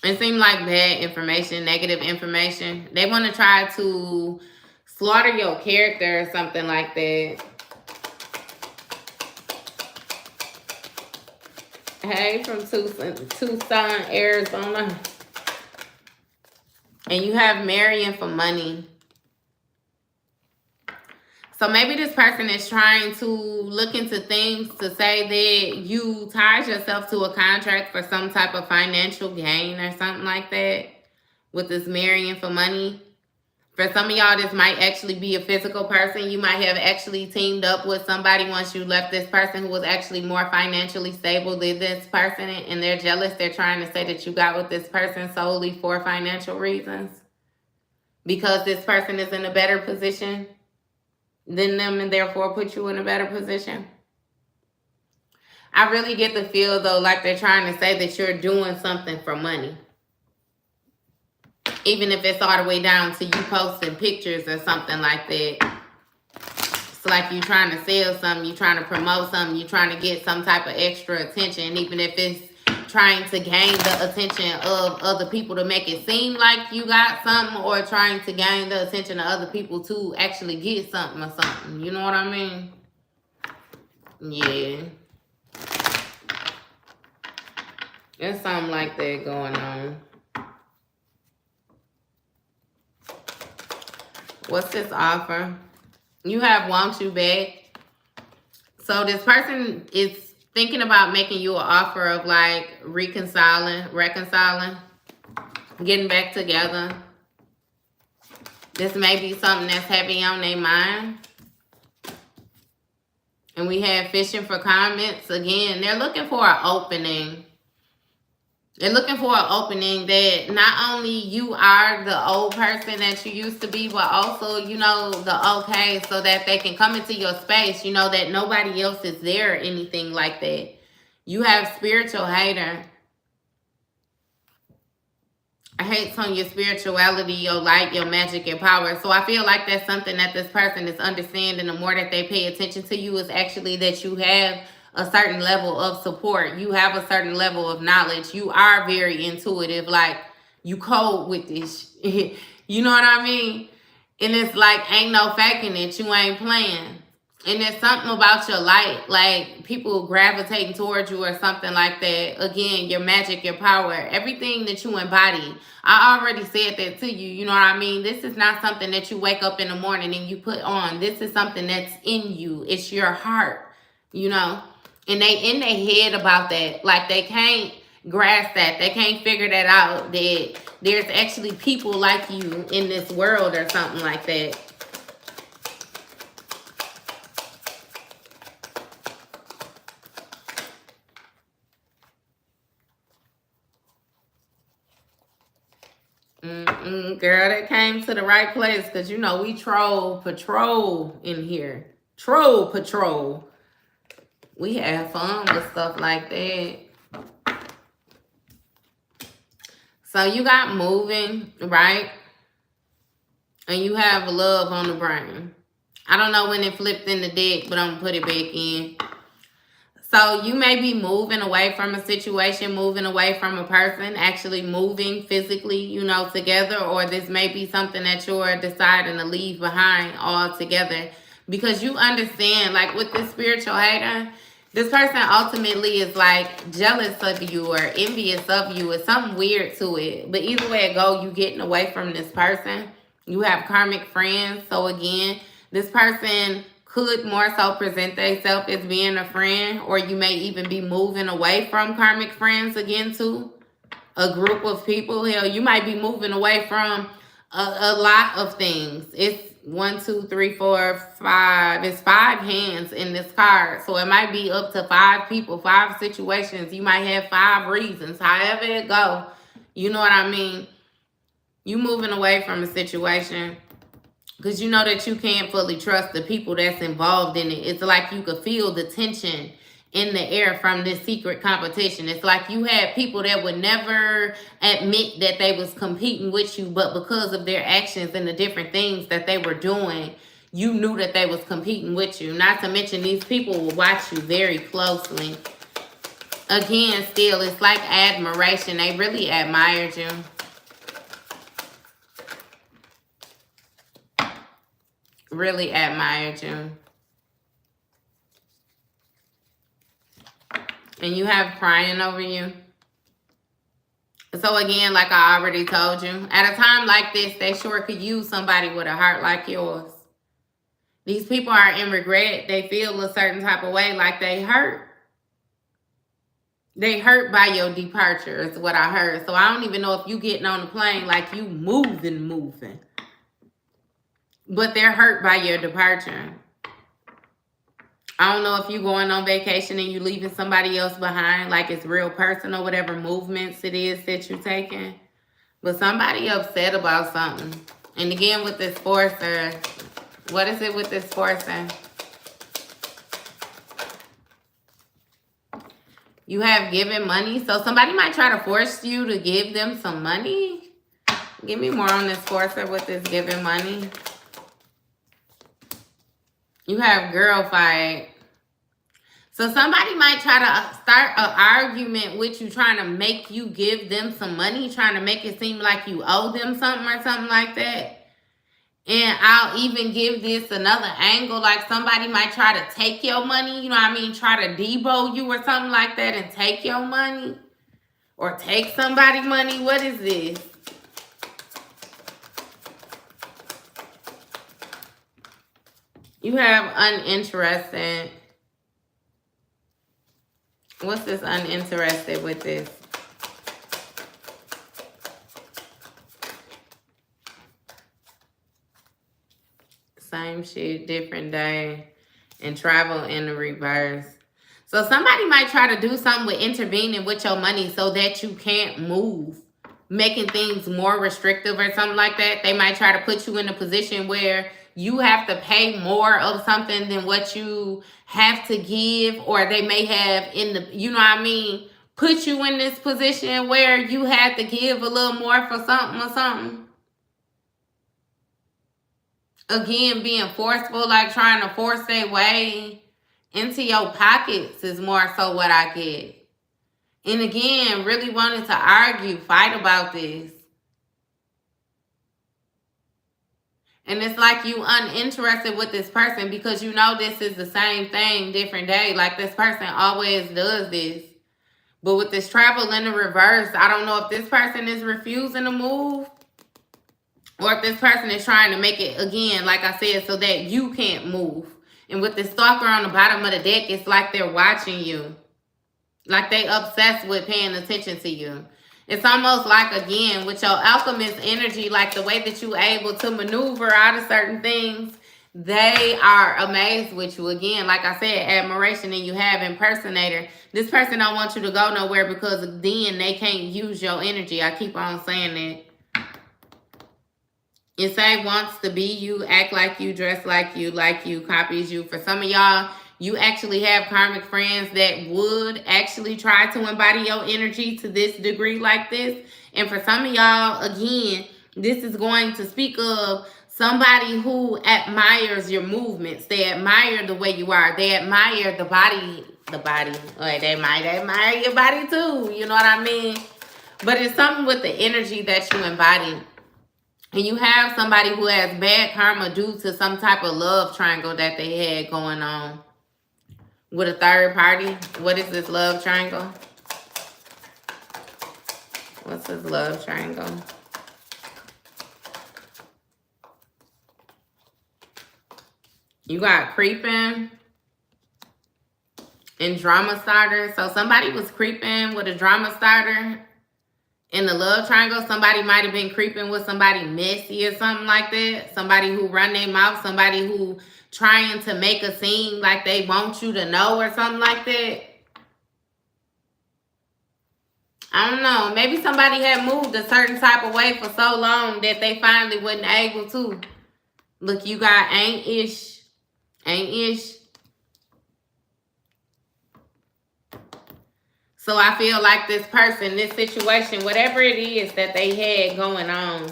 It seems like bad information, negative information. They want to try to slaughter your character or something like that. Hey, from Tucson, Arizona. And you have marrying for money. So maybe this person is trying to look into things to say that you tied yourself to a contract for some type of financial gain or something like that with this marrying for money. For some of y'all, this might actually be a physical person. You might have actually teamed up with somebody once you left this person who was actually more financially stable than this person, and they're jealous. They're trying to say that you got with this person solely for financial reasons because this person is in a better position than them and therefore put you in a better position. I really get the feel, though, like they're trying to say that you're doing something for money. Even if it's all the way down to you posting pictures or something like that. It's like you trying to sell something, you trying to promote something, you trying to get some type of extra attention, even if it's trying to gain the attention of other people to make it seem like you got something, or trying to gain the attention of other people to actually get something or something. You know what I mean? Yeah. There's something like that going on. What's this offer? You have want you back. So So this person is thinking about making you an offer of like reconciling, getting back together. This may be something that's heavy on their mind. And we have fishing for comments. Again, they're looking for an opening. They're looking for an opening that not only you are the old person that you used to be, but also, you know, the okay, so that they can come into your space, you know, that nobody else is there or anything like that. You have spiritual hater. Hates on your spirituality, your light, your magic, your power. So I feel like that's something that this person is understanding. The more that they pay attention to you is actually that you have a certain level of support. You have a certain level of knowledge. You are very intuitive. Like, you code with this. You know what I mean? And it's like, ain't no faking it. You ain't playing. And there's something about your light, like people gravitating towards you or something like that. Again, your magic, your power, everything that you embody. I already said that to you. You know what I mean? This is not something that you wake up in the morning and you put on. This is something that's in you. It's your heart, you know? And they in their head about that. Like, they can't grasp that. They can't figure that out, that there's actually people like you in this world or something like that. Girl, that came to the right place, because you know we patrol in here. Patrol. We have fun with stuff like that. So you got moving, right? And you have love on the brain. I don't know when it flipped in the deck, but I'm going to put it back in. So you may be moving away from a situation, moving away from a person, actually moving physically, you know, together. Or this may be something that you're deciding to leave behind altogether. Because you understand, like with this spiritual hater, this person ultimately is like jealous of you or envious of you. It's something weird to it. But either way it go, you getting away from this person. You have karmic friends. So again, this person could more so present themselves as being a friend, or you may even be moving away from karmic friends again too. A group of people. Hell, you might be moving away from a lot of things. It's 1, 2, 3, 4, 5. It's 5 hands in this card. So it might be up to 5 people, 5 situations. You might have 5 reasons. However it go, you know what I mean? You moving away from a situation because you know that you can't fully trust the people that's involved in it. It's like you could feel the tension in the air from this secret competition. It's like you had people that would never admit that they was competing with you, but because of their actions and the different things that they were doing, you knew that they was competing with you. Not to mention, these people will watch you very closely. Again, still, it's like admiration. They really admired you. Really admired you. And you have crying over you. So again, like I already told you, at a time like this, they sure could use somebody with a heart like yours. These people are in regret. They feel a certain type of way, like they hurt. They hurt by your departure is what I heard. So I don't even know if you getting on the plane like you moving. But they're hurt by your departure. I don't know if you're going on vacation and you leaving somebody else behind, like it's real personal, whatever movements it is that you're taking. But somebody upset about something. And again, with this forcer, what is it with this forcer? You have given money. So somebody might try to force you to give them some money. Give me more on this forcer with this giving money. You have girl fight. So somebody might try to start an argument with you, trying to make you give them some money, trying to make it seem like you owe them something or something like that. And I'll even give this another angle, like somebody might try to take your money, you know what I mean? Try to debo you or something like that and take your money. Or take somebody's money. What is this? You have uninterested. What's this uninterested with this? Same shit, different day. And travel in the reverse. So somebody might try to do something with intervening with your money so that you can't move. Making things more restrictive or something like that. They might try to put you in a position where you have to pay more of something than what you have to give. Or they may have in the, you know what I mean, put you in this position where you have to give a little more for something or something. Again, being forceful, like trying to force their way into your pockets is more so what I get. And again, really wanted to argue, fight about this. And it's like you uninterested with this person because you know this is the same thing, different day. Like this person always does this. But with this travel in the reverse, I don't know if this person is refusing to move or if this person is trying to make it, again, like I said, so that you can't move. And with the stalker on the bottom of the deck, it's like they're watching you. Like they obsessed with paying attention to you. It's almost like, again, with your alchemist energy, like the way that you're able to maneuver out of certain things, they are amazed with you. Again, like I said, admiration, and you have impersonator. This person don't want you to go nowhere because then they can't use your energy. I keep on saying that. It say wants to be you, act like you, dress like you, copies you. For some of y'all, you actually have karmic friends that would actually try to embody your energy to this degree like this. And for some of y'all, again, this is going to speak of somebody who admires your movements. They admire the way you are. They admire the body. Like they might admire your body too. You know what I mean? But it's something with the energy that you embody. And you have somebody who has bad karma due to some type of love triangle that they had going on with a third party. What is this love triangle? What's this love triangle? You got creeping and drama starter. So somebody was creeping with a drama starter in the love triangle. Somebody might have been creeping with somebody messy or something like that. Somebody who run their mouth. Somebody who trying to make a scene like they want you to know or something like that. I don't know. Maybe somebody had moved a certain type of way for so long that they finally wasn't able to. Look, you got ain't-ish. Ain't-ish. So I feel like this person, this situation, whatever it is that they had going on,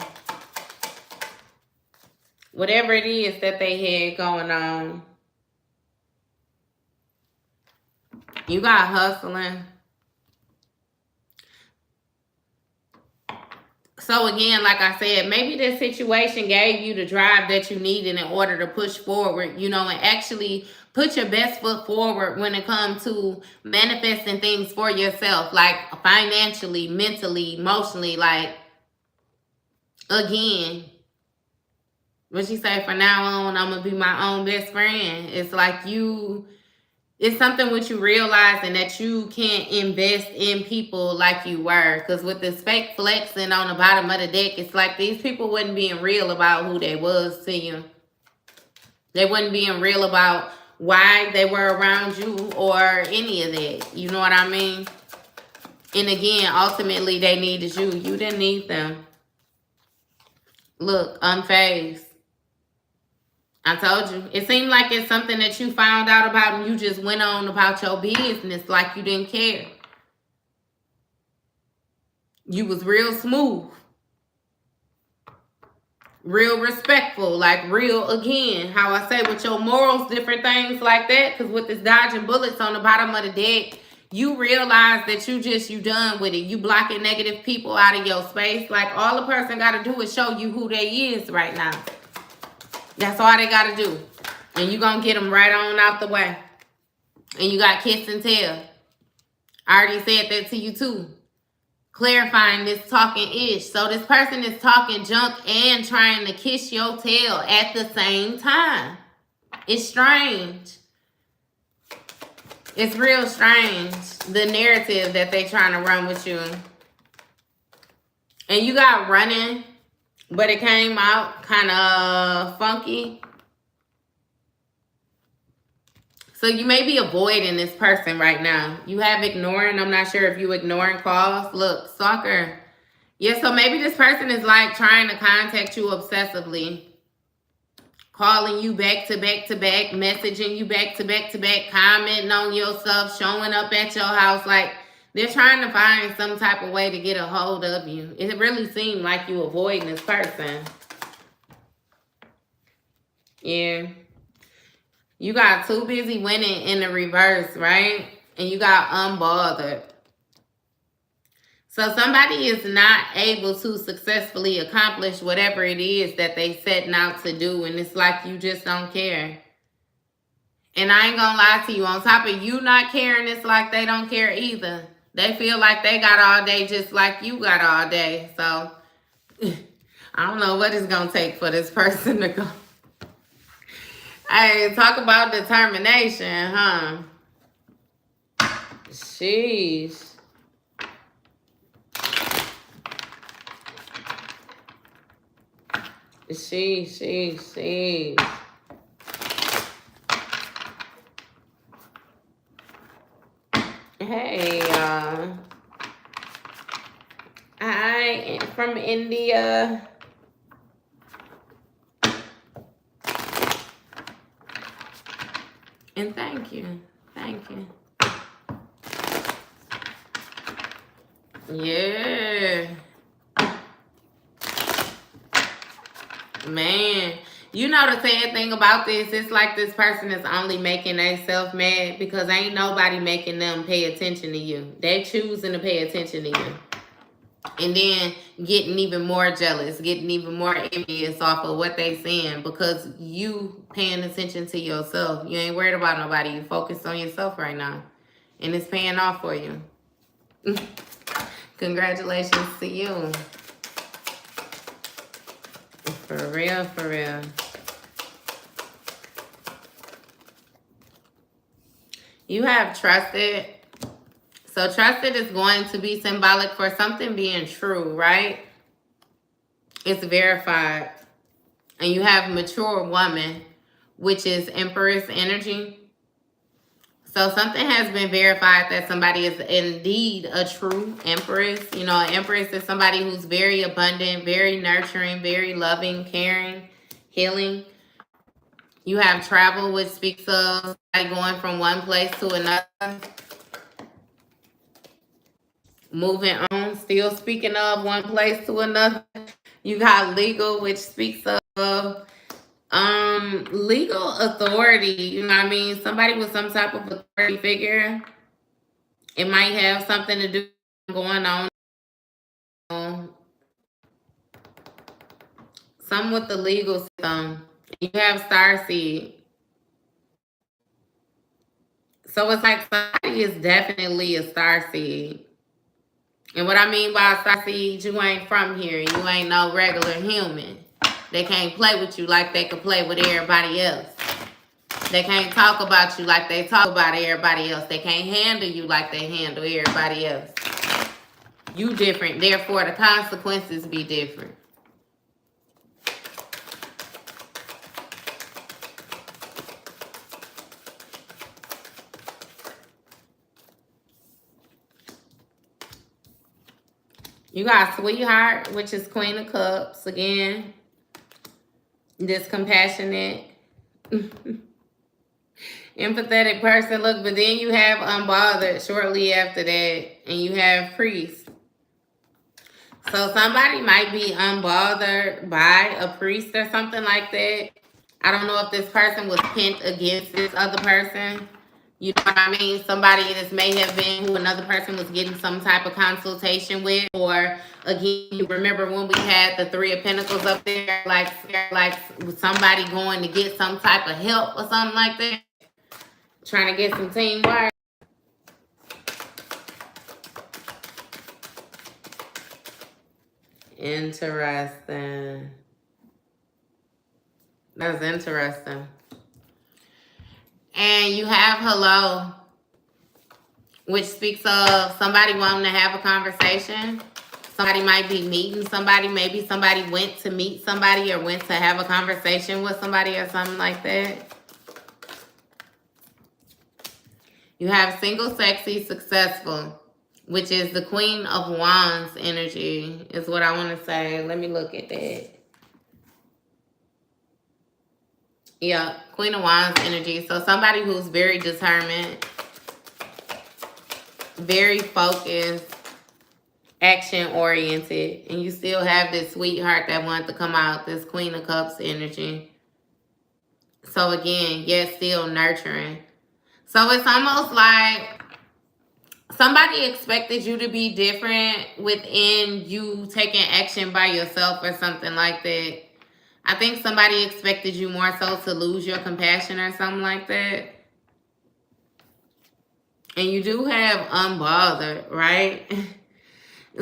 whatever it is that they had going on, you got hustling. So again, like I said, maybe this situation gave you the drive that you needed in order to push forward, you know, and actually put your best foot forward when it comes to manifesting things for yourself, like financially, mentally, emotionally. Like, again, what she say, from now on, I'm going to be my own best friend. It's like it's something which you realizing that you can't invest in people like you were. Because with this fake flexing on the bottom of the deck, it's like these people wasn't being real about who they was to you. They wasn't being real about why they were around you or any of that. You know what I mean? And again, ultimately, they needed you. You didn't need them. Look, unfazed. I told you. It seemed like it's something that you found out about and you just went on about your business like you didn't care. You was real smooth. Real respectful. Like real, again, how I say with your morals, different things like that. Because with this dodging bullets on the bottom of the deck, you realize that you done with it. You blocking negative people out of your space. Like all the person got to do is show you who they is right now. That's all they got to do. And you going to get them right on out the way. And you got kiss and tell. I already said that to you too. Clarifying this talking-ish. So this person is talking junk and trying to kiss your tail at the same time. It's strange. It's real strange, the narrative that they trying to run with you. And you got running, but it came out kind of funky. So you may be avoiding this person right now. You have ignoring. I'm not sure if you ignoring calls. Look, stalker. Yeah, so maybe this person is like trying to contact you obsessively. Calling you back to back to back, messaging you back to back to back, commenting on your stuff, showing up at your house. Like, they're trying to find some type of way to get a hold of you. It really seemed like you avoiding this person. Yeah. You got too busy winning in the reverse, right? And you got unbothered. So somebody is not able to successfully accomplish whatever it is that they setting out to do. And it's like you just don't care. And I ain't gonna lie to you. On top of you not caring, it's like they don't care either. They feel like they got all day just like you got all day. So I don't know what it's gonna take for this person to go. Hey, talk about determination, huh? Sheesh. Sheesh. Hey, I am from India. And thank you. Yeah. Man, you know the sad thing about this, it's like this person is only making themselves mad because ain't nobody making them pay attention to you. They choosing to pay attention to you. And then getting even more jealous, getting even more envious off of what they saying because you paying attention to yourself. You ain't worried about nobody. You focused on yourself right now. And it's paying off for you. Congratulations to you. For real. You have trusted. So trusted is going to be symbolic for something being true, right? It's verified. And you have mature woman, which is Empress energy. So something has been verified that somebody is indeed a true Empress. You know, an Empress is somebody who's very abundant, very nurturing, very loving, caring, healing. You have travel, which speaks of somebody going from one place to another. Moving on, still speaking of one place to another. You got legal, which speaks of legal authority. You know what I mean? Somebody with some type of authority figure. It might have something to do going on. Some with the legal system. You have starseed. So it's like somebody is definitely a starseed. And what I mean by starseed, you ain't from here. You ain't no regular human. They can't play with you like they can play with everybody else. They can't talk about you like they talk about everybody else. They can't handle you like they handle everybody else. You different, therefore the consequences be different. You got sweetheart, which is Queen of Cups. Again, this compassionate, empathetic person. Look, but then you have unbothered shortly after that. And you have priest. So somebody might be unbothered by a priest or something like that. I don't know if this person was pent against this other person. You know what I mean? Somebody this may have been who another person was getting some type of consultation with. Or again, you remember when we had the Three of Pentacles up there, like somebody going to get some type of help or something like that. Trying to get some teamwork. Interesting. That's interesting. And you have hello. which speaks of somebody wanting to have a conversation. Somebody might be meeting somebody. Maybe somebody went to meet somebody or went to have a conversation with somebody or something like that. You have single, sexy, successful, which is the Queen of Wands energy, is what I want to say. Let me look at that. Yeah, Queen of Wands energy. So somebody who's very determined, very focused, action-oriented, and you still have this sweetheart that wanted to come out, this Queen of Cups energy. So again, yes, still nurturing. So it's almost like somebody expected you to be different within you taking action by yourself or something like that. I think somebody expected you more so to lose your compassion or something like that. And you do have unbothered, right?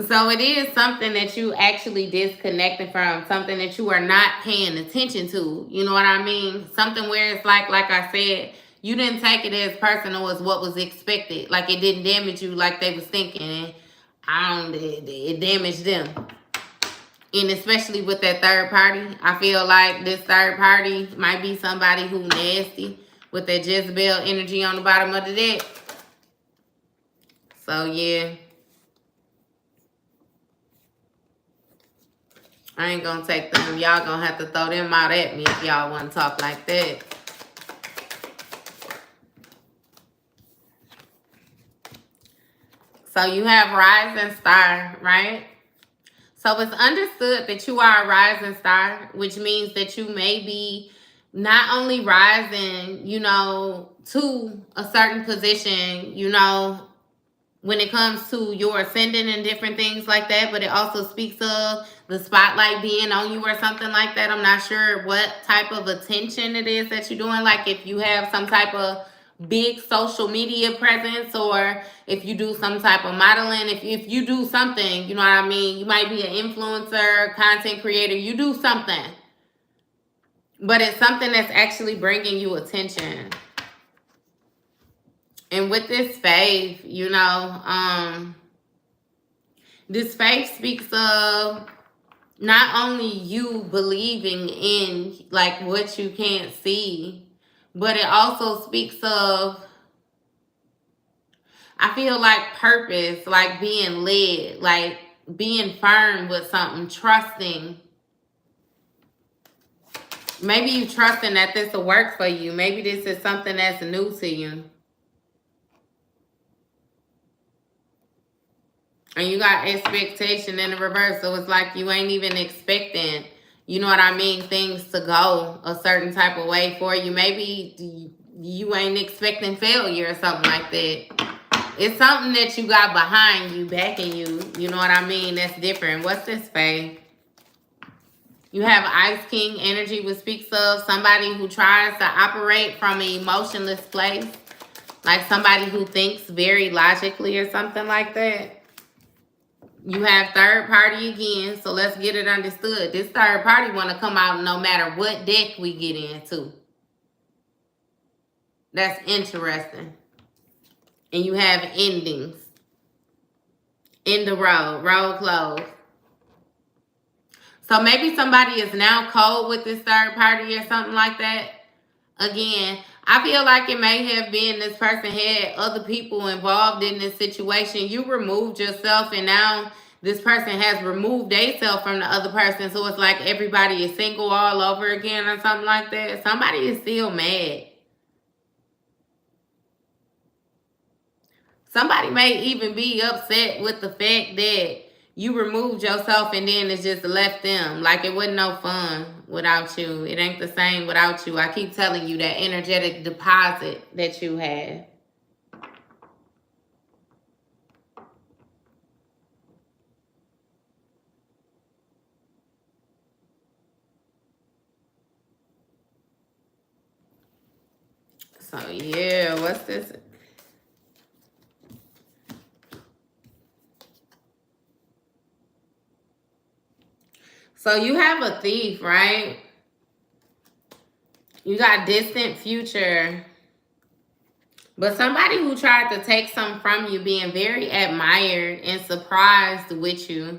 So it is something that you actually disconnected from, something that you are not paying attention to. You know what I mean? Something where it's like I said, you didn't take it as personal as what was expected. Like it didn't damage you like they was thinking. It damaged them. And especially with that third party, I feel like this third party might be somebody who nasty with that Jezebel energy on the bottom of the deck. So yeah. I ain't gonna take them. Y'all gonna have to throw them out at me if y'all want to talk like that. So you have rising star, right? So it's understood that you are a rising star, which means that you may be not only rising, you know, to a certain position, you know, when it comes to your ascendant and different things like that, but it also speaks of the spotlight being on you or something like that. I'm not sure what type of attention it is that you're doing. Like if you have some type of big social media presence, or if you do some type of modeling, if you do something, you know what I mean? You might be an influencer, content creator, you do something. But it's something that's actually bringing you attention. And with this faith, you know, this faith speaks of not only you believing in like what you can't see, but it also speaks of, I feel like purpose, like being led, like being firm with something, trusting. Maybe you trusting that this will work for you. Maybe this is something that's new to you. And you got expectation in the reverse. So it's like you ain't even expecting, you know what I mean, things to go a certain type of way for you. Maybe you ain't expecting failure or something like that. It's something that you got behind you, backing you. You know what I mean? That's different. What's this, Faye? You have Ice King energy, which speaks of somebody who tries to operate from an emotionless place. Like somebody who thinks very logically or something like that. You have third party again, so let's get it understood. This third party want to come out no matter what deck we get into. That's interesting. And you have endings. End of road. Road closed. So maybe somebody is now cold with this third party or something like that. Again, I feel like it may have been this person had other people involved in this situation. You removed yourself and now this person has removed themselves from the other person. So it's like everybody is single all over again or something like that. Somebody is still mad. Somebody may even be upset with the fact that you removed yourself and then it's just left them. Like it wasn't no fun without you. It ain't the same without you. I keep telling you that energetic deposit that you have. So yeah, what's this? So you have a thief, right? You got distant future. But somebody who tried to take something from you, being very admired and surprised with you.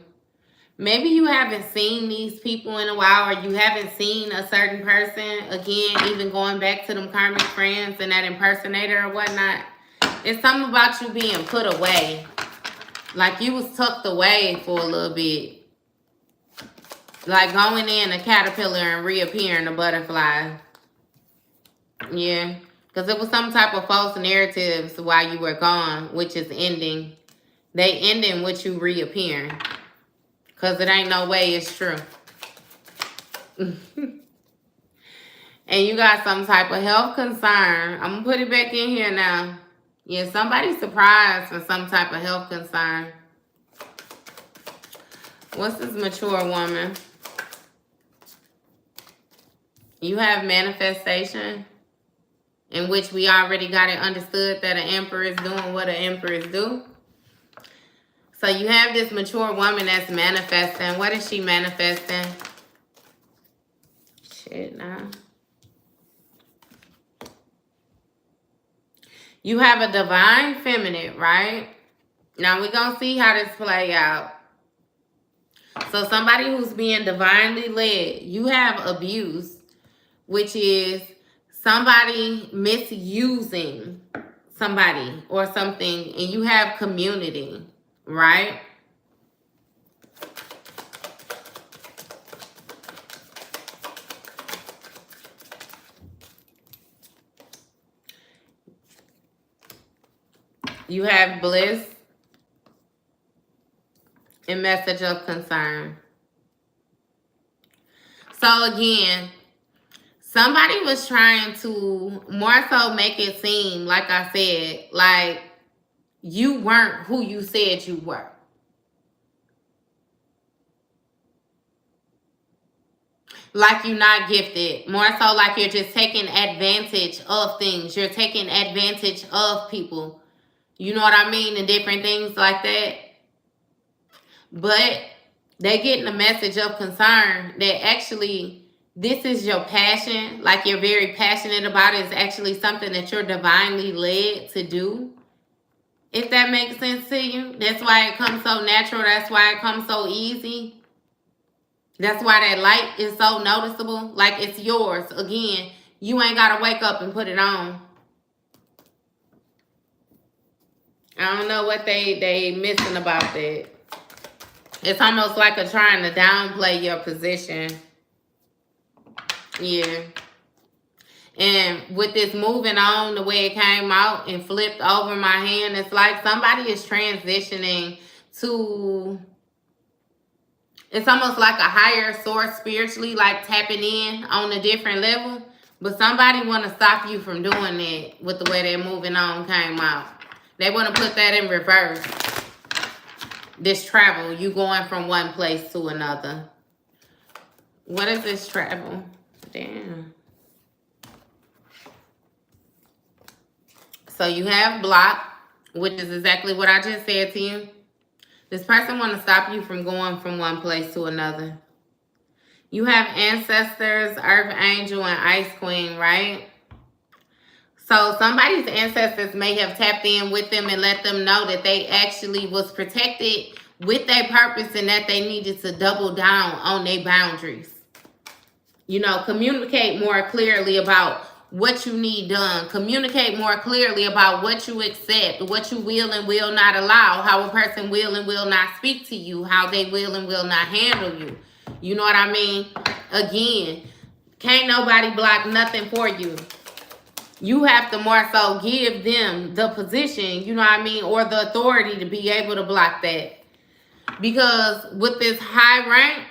Maybe you haven't seen these people in a while, or you haven't seen a certain person. Again, even going back to them karmic friends and that impersonator or whatnot. It's something about you being put away. Like you was tucked away for a little bit. Like going in a caterpillar and reappearing a butterfly. Yeah. Because it was some type of false narratives while you were gone, which is ending. They ending with you reappearing. Because it ain't no way it's true. And you got some type of health concern. I'm going to put it back in here now. Yeah, somebody's surprised for some type of health concern. What's this mature woman? You have manifestation, in which we already got it understood that an emperor is doing what an empress do. So you have this mature woman that's manifesting. What is she manifesting? Shit, nah. You have a divine feminine, right? Now we're going to see how this play out. So somebody who's being divinely led, you have abuse, which is somebody misusing somebody or something, and you have community, right? You have bliss and message of concern. So again, somebody was trying to more so make it seem, like I said, like you weren't who you said you were. Like you're not gifted. More so like you're just taking advantage of things. You're taking advantage of people. You know what I mean? And different things like that. But they getting a message of concern that actually this is your passion. Like you're very passionate about it. It's actually something that you're divinely led to do. If that makes sense to you. That's why it comes so natural. That's why it comes so easy. That's why that light is so noticeable. Like it's yours. Again, you ain't got to wake up and put it on. I don't know what they missing about that. It's almost like a trying to downplay your position. Yeah. And with this moving on, the way it came out and flipped over my hand, it's like somebody is transitioning to... It's almost like a higher source spiritually, like tapping in on a different level. But somebody want to stop you from doing that with the way that moving on came out. They want to put that in reverse. This travel, you going from one place to another. What is this travel? Damn. So you have block, which is exactly what I just said to you. This person want to stop you from going from one place to another. You have ancestors, earth angel, and ice queen, right? So somebody's ancestors may have tapped in with them and let them know that they actually was protected with their purpose and that they needed to double down on their boundaries. You know, communicate more clearly about what you need done. Communicate more clearly about what you accept, what you will and will not allow, how a person will and will not speak to you, how they will and will not handle you. You know what I mean? Again, can't nobody block nothing for you. You have to more so give them the position, you know what I mean, or the authority to be able to block that. Because with this high rank,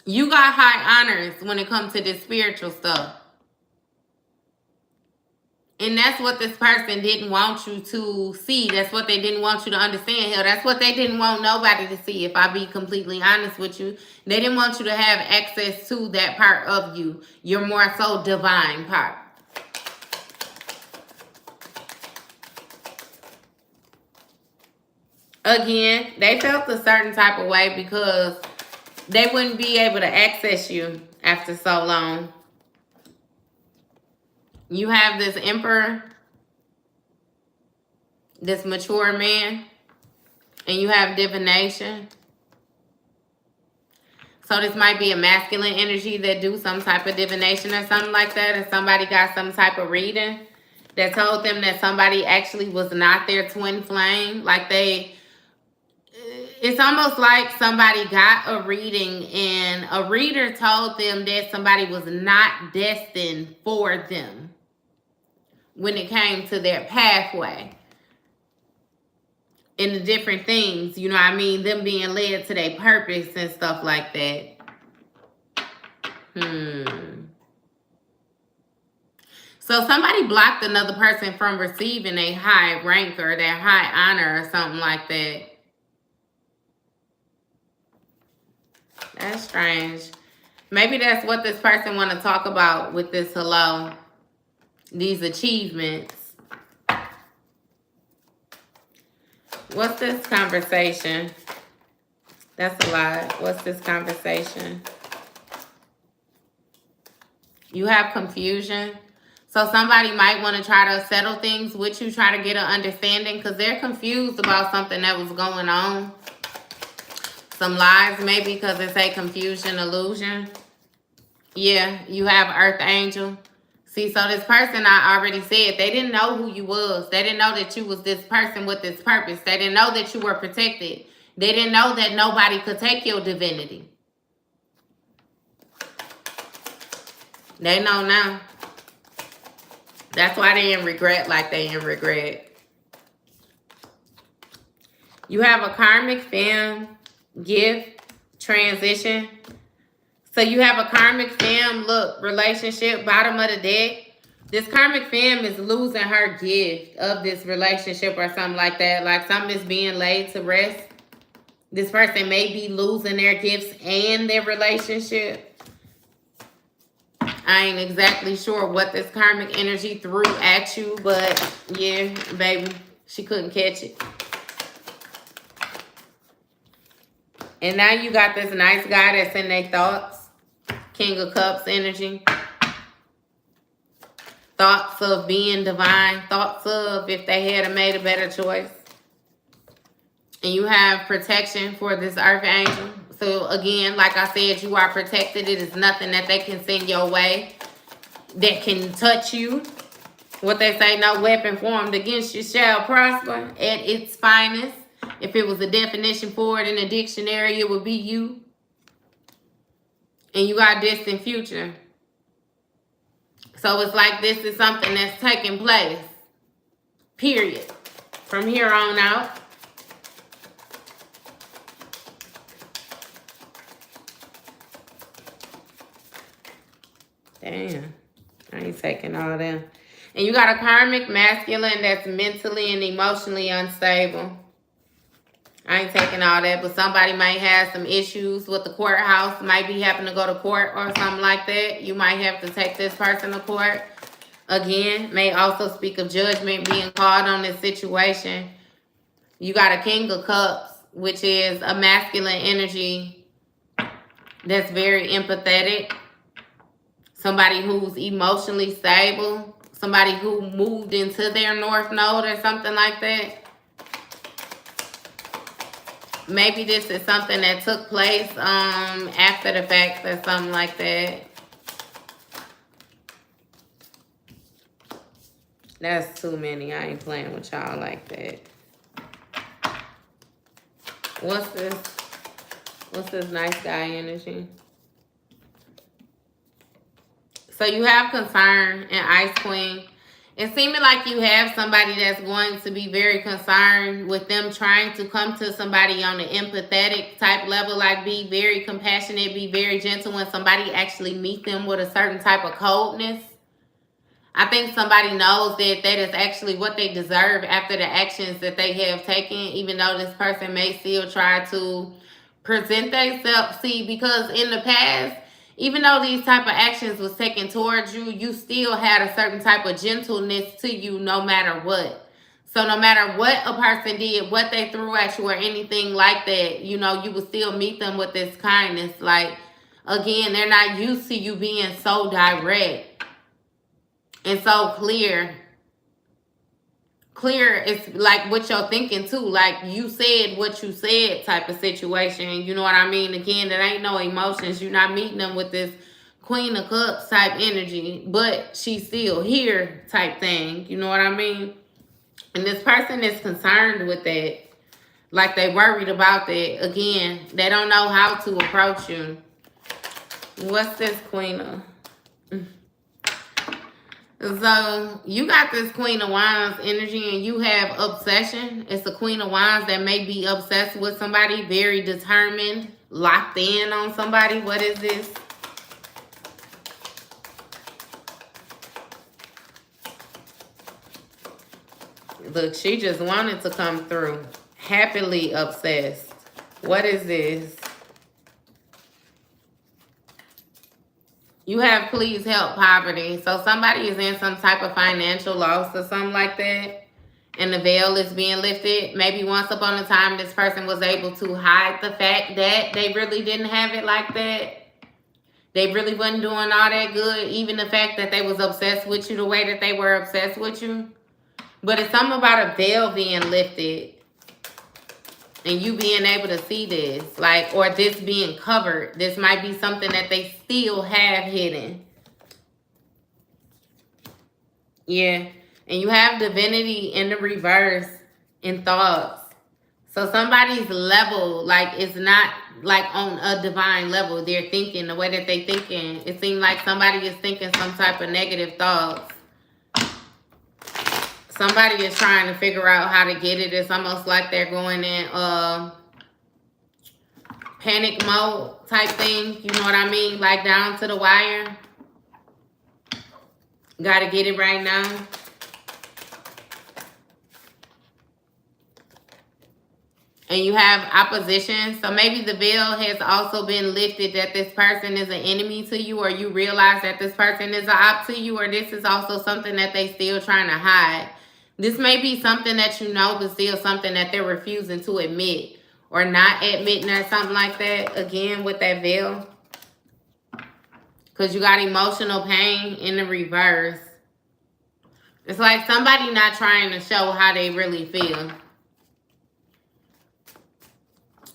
you got high honors when it comes to this spiritual stuff. And that's what this person didn't want you to see. That's what they didn't want you to understand. Hell, that's what they didn't want nobody to see, if I be completely honest with you. They didn't want you to have access to that part of you. Your more so divine part. Again, they felt a certain type of way because they wouldn't be able to access you after so long. You have this emperor, this mature man, and you have divination. So this might be a masculine energy that do some type of divination or something like that, and somebody got some type of reading that told them that somebody actually was not their twin flame. Like it's almost like somebody got a reading and a reader told them that somebody was not destined for them when it came to their pathway and the different things, you know what I mean? Them being led to their purpose and stuff like that. So somebody blocked another person from receiving a high rank or their high honor or something like that. That's strange. Maybe that's what this person want to talk about with this hello. These achievements. What's this conversation? That's a lot. What's this conversation? You have confusion. So somebody might want to try to settle things with you, try to get an understanding because they're confused about something that was going on. Some lies maybe because it's a confusion, illusion. Yeah, you have Earth Angel. See, so this person, I already said, they didn't know who you was. They didn't know that you was this person with this purpose. They didn't know that you were protected. They didn't know that nobody could take your divinity. They know now. That's why they in regret like they in regret. You have a karmic femme, gift, transition. So you have a karmic femme, look, relationship, bottom of the deck. This karmic femme is losing her gift of this relationship or something like that. Like something is being laid to rest. This person may be losing their gifts and their relationship. I ain't exactly sure what this karmic energy threw at you, but yeah, baby, she couldn't catch it. And now you got this nice guy that's in their thoughts. King of Cups energy. Thoughts of being divine. Thoughts of if they had made a better choice. And you have protection for this Earth Angel. So again, like I said, you are protected. It is nothing that they can send your way that can touch you. What they say, no weapon formed against you shall prosper at its finest. If it was a definition for it in a dictionary, it would be you. And you got distant future. So it's like this is something that's taking place. Period. From here on out. Damn. I ain't taking all that. And you got a karmic masculine that's mentally and emotionally unstable. I ain't taking all that, but somebody might have some issues with the courthouse. Might be having to go to court or something like that. You might have to take this person to court. Again, may also speak of judgment being called on this situation. You got a King of Cups, which is a masculine energy that's very empathetic. Somebody who's emotionally stable. Somebody who moved into their North Node or something like that. Maybe this is something that took place after the fact or something like that. That's too many. I ain't playing with y'all like that. What's this? What's this nice guy energy? So you have concern and Ice Queen. It's seeming like you have somebody that's going to be very concerned with them trying to come to somebody on an empathetic type level, like be very compassionate, be very gentle when somebody actually meet them with a certain type of coldness. I think somebody knows that that is actually what they deserve after the actions that they have taken, even though this person may still try to present themselves. See, because in the past, even though these type of actions was taken towards you, you still had a certain type of gentleness to you no matter what. So no matter what a person did, what they threw at you or anything like that, you know, you would still meet them with this kindness. Like, again, they're not used to you being so direct. and so clear. It's like what you're thinking too, like you said what you said type of situation, you know what I mean? Again, there ain't no emotions. You're not meeting them with this Queen of Cups type energy, but she's still here type thing, you know what I mean? And this person is concerned with that, like they worried about that. Again, they don't know how to approach you. What's this Queen of? So you got this Queen of Wands energy and you have obsession. It's the Queen of Wands that may be obsessed with somebody, very determined, locked in on somebody. What is this? Look, she just wanted to come through. Happily obsessed. What is this? You have please help poverty. So somebody is in some type of financial loss or something like that. And the veil is being lifted. Maybe once upon a time, this person was able to hide the fact that they really didn't have it like that. They really wasn't doing all that good. Even the fact that they was obsessed with you the way that they were obsessed with you. But it's something about a veil being lifted. And you being able to see this, like, or this being covered. This might be something that they still have hidden. Yeah. And you have divinity in the reverse in thoughts. So somebody's level, like, it's not like on a divine level. They're thinking the way that they thinking. It seems like somebody is thinking some type of negative thoughts. Somebody is trying to figure out how to get it. It's almost like they're going in panic mode type thing. You know what I mean? Like down to the wire. Gotta get it right now. And you have opposition. So maybe the veil has also been lifted that this person is an enemy to you, or you realize that this person is an op to you, or this is also something that they still trying to hide. This may be something that you know, but still something that they're refusing to admit or not admitting or something like that. Again, with that veil. Because you got emotional pain in the reverse. It's like somebody not trying to show how they really feel.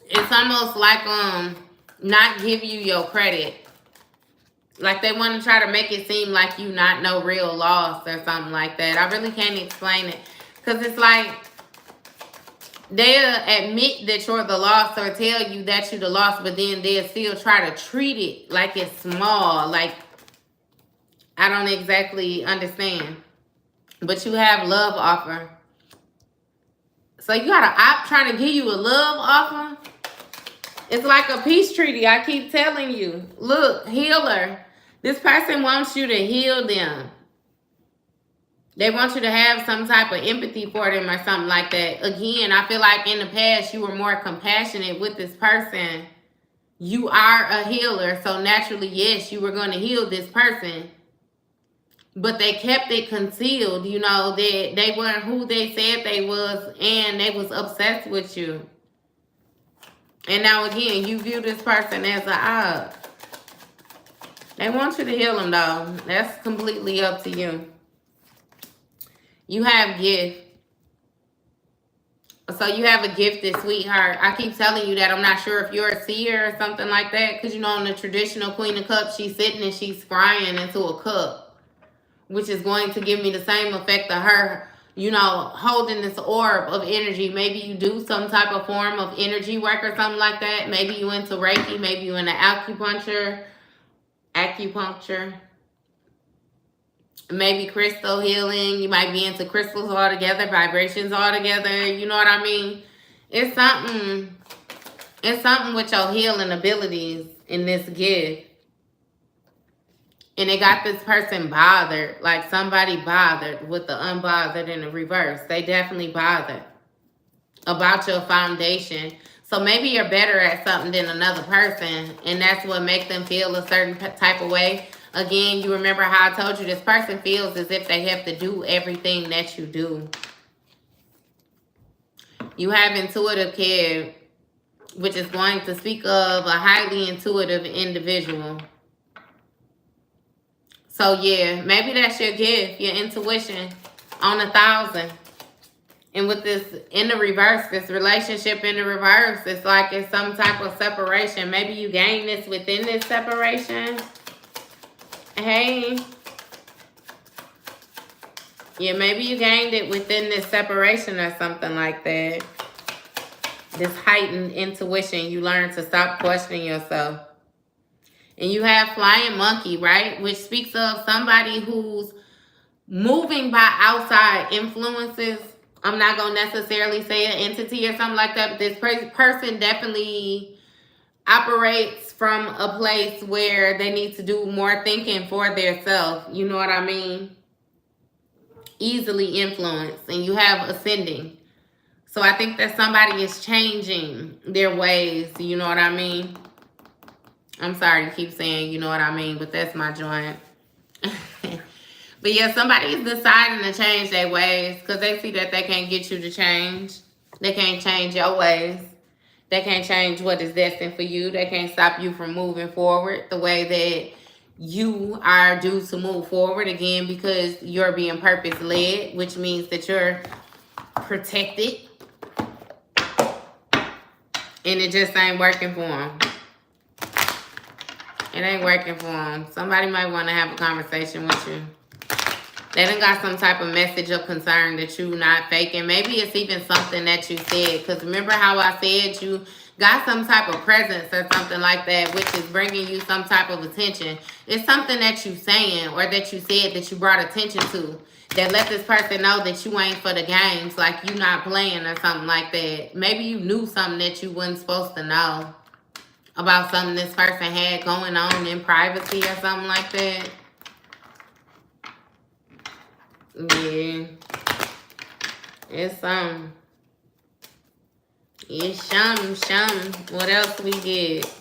It's almost like not give you your credit. Like they want to try to make it seem like you not no real loss or something like that. I really can't explain it. Because it's like they'll admit that you're the loss or tell you that you're the loss, but then they'll still try to treat it like it's small. Like, I don't exactly understand. But you have love offer. So you got an op trying to give you a love offer? It's like a peace treaty. I keep telling you. Look, healer. This person wants you to heal them. They want you to have some type of empathy for them or something like that. Again, I feel like in the past you were more compassionate with this person. You are a healer. So naturally, yes, you were going to heal this person. But they kept it concealed. You know, that they weren't who they said they was. And they was obsessed with you. And now again, you view this person as an odd. They want you to heal them though. That's completely up to you. You have gift. So you have a gifted sweetheart. I keep telling you that. I'm not sure if you're a seer or something like that. Because you know in the traditional Queen of Cups, she's sitting and she's scrying into a cup. Which is going to give me the same effect of her, you know, holding this orb of energy. Maybe you do some type of form of energy work or something like that. Maybe you into Reiki. Maybe you into acupuncture. Maybe crystal healing. You might be into crystals altogether, vibrations altogether. You know what I mean? It's something with your healing abilities in this gift. And it got this person bothered. Like somebody bothered with the unbothered in the reverse. They definitely bothered about your foundation. So maybe you're better at something than another person. And that's what makes them feel a certain type of way. Again, you remember how I told you this person feels as if they have to do everything that you do. You have intuitive care, which is going to speak of a highly intuitive individual. So yeah, maybe that's your gift, your intuition on 1,000. And with this in the reverse, this relationship in the reverse, it's like it's some type of separation. Maybe you gain this within this separation. Hey. Yeah, maybe you gained it within this separation or something like that. This heightened intuition. You learn to stop questioning yourself. And you have flying monkey, right? Which speaks of somebody who's moving by outside influences. I'm not going to necessarily say an entity or something like that, but this person definitely operates from a place where they need to do more thinking for their self. You know what I mean? Easily influenced, and you have ascending. So I think that somebody is changing their ways. You know what I mean? I'm sorry to keep saying you know what I mean, but that's my joint. But yeah, somebody is deciding to change their ways because they see that they can't get you to change. They can't change your ways. They can't change what is destined for you. They can't stop you from moving forward the way that you are due to move forward, again, because you're being purpose-led, which means that you're protected. And it just ain't working for them. It ain't working for them. Somebody might want to have a conversation with you. They done got some type of message of concern that you not faking. Maybe it's even something that you said. Because remember how I said you got some type of presence or something like that, which is bringing you some type of attention. It's something that you saying or that you said that you brought attention to that let this person know that you ain't for the games, like you not playing or something like that. Maybe you knew something that you wasn't supposed to know about something this person had going on in privacy or something like that. Yeah. It's It's shum. What else we get?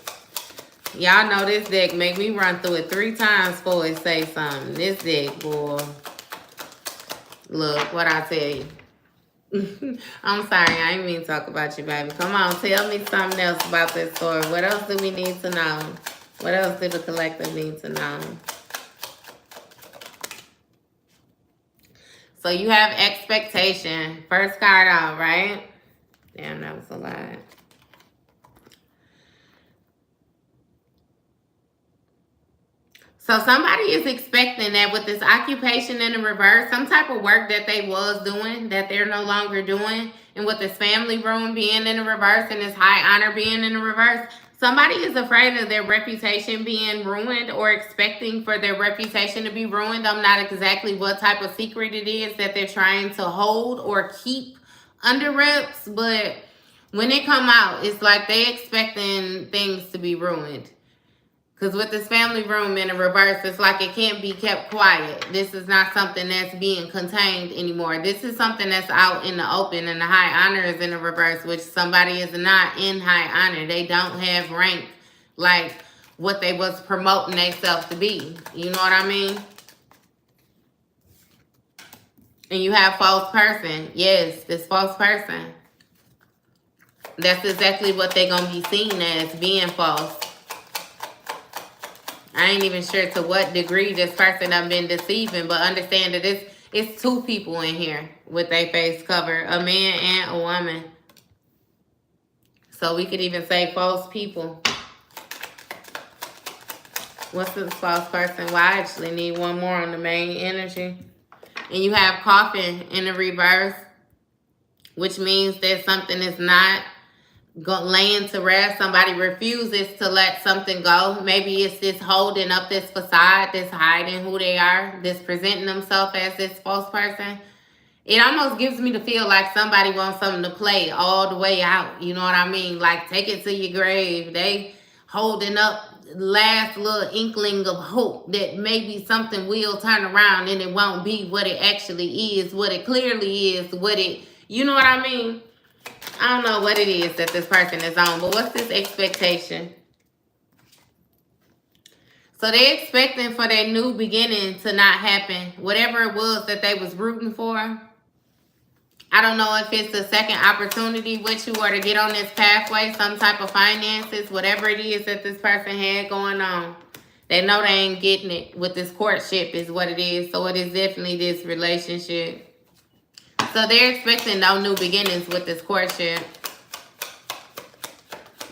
Y'all know this deck make me run through it 3 times before it say something. This deck, boy. Look, what I tell you. I'm sorry, I ain't mean to talk about you, baby. Come on, tell me something else about this story. What else do we need to know? What else do the collective need to know? So you have expectation. First card out, right? Damn, that was a lot. So somebody is expecting that with this occupation in the reverse, some type of work that they was doing that they're no longer doing, and with this family room being in the reverse and this high honor being in the reverse, somebody is afraid of their reputation being ruined or expecting for their reputation to be ruined. I'm not exactly what type of secret it is that they're trying to hold or keep under wraps, but when it come out, it's like they expecting things to be ruined. Because with this family room in the reverse, it's like it can't be kept quiet. This is not something that's being contained anymore. This is something that's out in the open, and the high honor is in the reverse, which somebody is not in high honor. They don't have rank like what they was promoting themselves to be. You know what I mean? And you have false person. Yes, this false person. That's exactly what they're going to be seen as, being false. I ain't even sure to what degree this person done been deceiving, but understand that it's 2 people in here with their face covered, a man and a woman. So we could even say false people. What's this false person? Well, I actually need one more on the main energy. And you have coffin in the reverse, which means that something is not laying to rest. Somebody refuses to let something go. Maybe it's this holding up this facade, this hiding who they are, this presenting themselves as this false person. It almost gives me to feel like somebody wants something to play all the way out. You know what I mean? Like, take it to your grave. They holding up last little inkling of hope that maybe something will turn around and it won't be what it actually is, what it clearly is, what it, you know what I mean? I don't know what it is that this person is on, but what's this expectation? So they're expecting for their new beginning to not happen. Whatever it was that they was rooting for. I don't know if it's a second opportunity with you or to get on this pathway, some type of finances, whatever it is that this person had going on. They know they ain't getting it with this courtship is what it is. So it is definitely this relationship. So they're expecting no new beginnings with this courtship.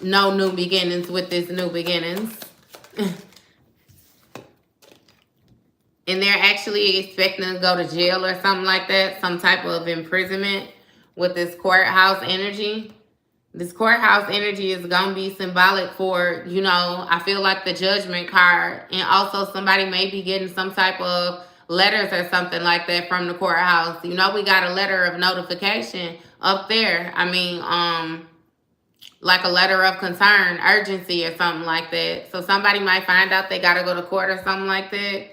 No new beginnings with this new beginnings. And they're actually expecting to go to jail or something like that. Some type of imprisonment with this courthouse energy. This courthouse energy is going to be symbolic for, you know, I feel like the judgment card. And also somebody may be getting some type of letters or something like that from the courthouse. You know, we got a letter of notification up there. I mean, like a letter of concern, urgency or something like that. So somebody might find out they got to go to court or something like that.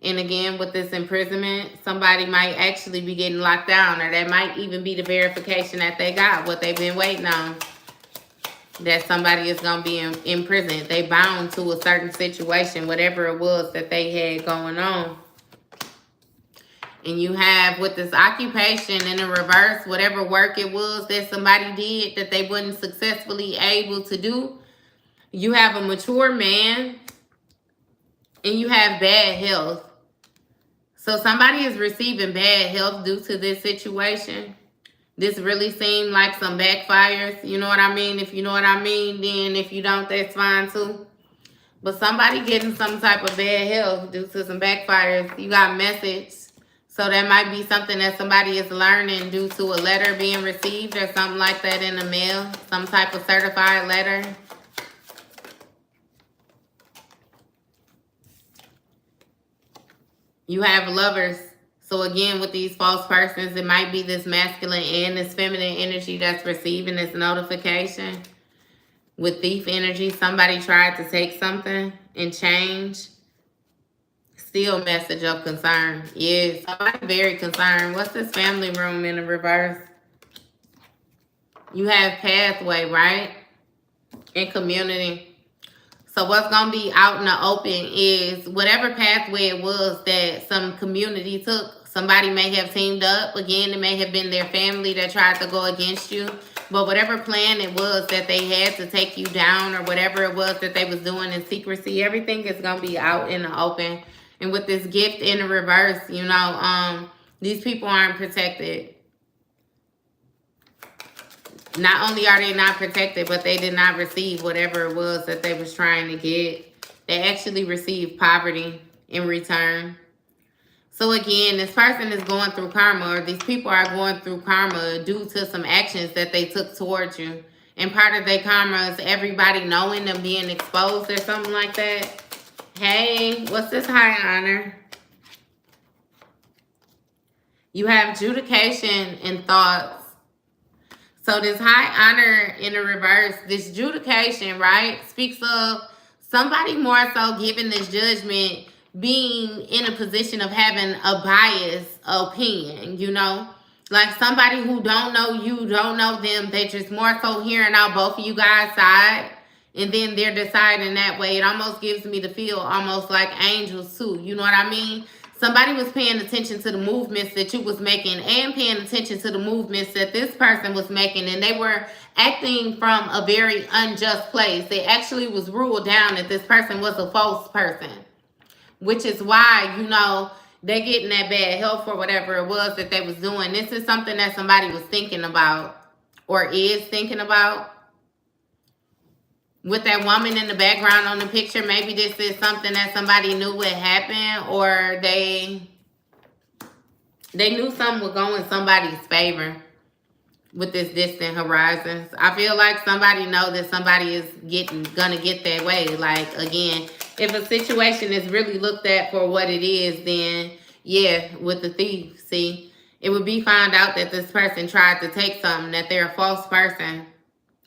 And again, with this imprisonment, somebody might actually be getting locked down, or that might even be the verification that they got, what they've been waiting on, that somebody is going to be in prison. They bound to a certain situation, whatever it was that they had going on. And you have with this occupation in the reverse, whatever work it was that somebody did that they wasn't successfully able to do. You have a mature man and you have bad health. So somebody is receiving bad health due to this situation. This really seemed like some backfires. You know what I mean? If you know what I mean, then if you don't, that's fine too. But somebody getting some type of bad health due to some backfires. You got message. So that might be something that somebody is learning due to a letter being received or something like that in the mail. Some type of certified letter. You have lovers. So again, with these false persons, it might be this masculine and this feminine energy that's receiving this notification. With thief energy, somebody tried to take something and change. Still message of concern. Yes, somebody very concerned. What's this family room in the reverse? You have pathway, right? In community. So what's going to be out in the open is whatever pathway it was that some community took. Somebody may have teamed up. Again, it may have been their family that tried to go against you. But whatever plan it was that they had to take you down, or whatever it was that they was doing in secrecy, everything is going to be out in the open. And with this gift in the reverse, you know, these people aren't protected. Not only are they not protected, but they did not receive whatever it was that they was trying to get. They actually received poverty in return. So again, this person is going through karma, or these people are going through karma due to some actions that they took towards you. And part of their karma is everybody knowing them being exposed or something like that. Hey, what's this high honor? You have adjudication and thoughts. So this high honor in the reverse, this adjudication, right, speaks of somebody more so giving this judgment, being in a position of having a biased opinion, you know? Like somebody who don't know you, don't know them, they just more so hearing out both of you guys' side, and then they're deciding that way. It almost gives me the feel almost like angels too, you know what I mean? Somebody was paying attention to the movements that you was making and paying attention to the movements that this person was making. And they were acting from a very unjust place. They actually was ruled down that this person was a false person. Which is why, you know, they're getting that bad health or whatever it was that they was doing. This is something that somebody was thinking about or is thinking about. With that woman in the background on the picture, maybe this is something that somebody knew would happen, or they knew something would go in somebody's favor with this distant horizons. I feel like somebody know that somebody is gonna get that way. Like, again, if a situation is really looked at for what it is, then yeah, with the thief, see, it would be found out that this person tried to take something, that they're a false person.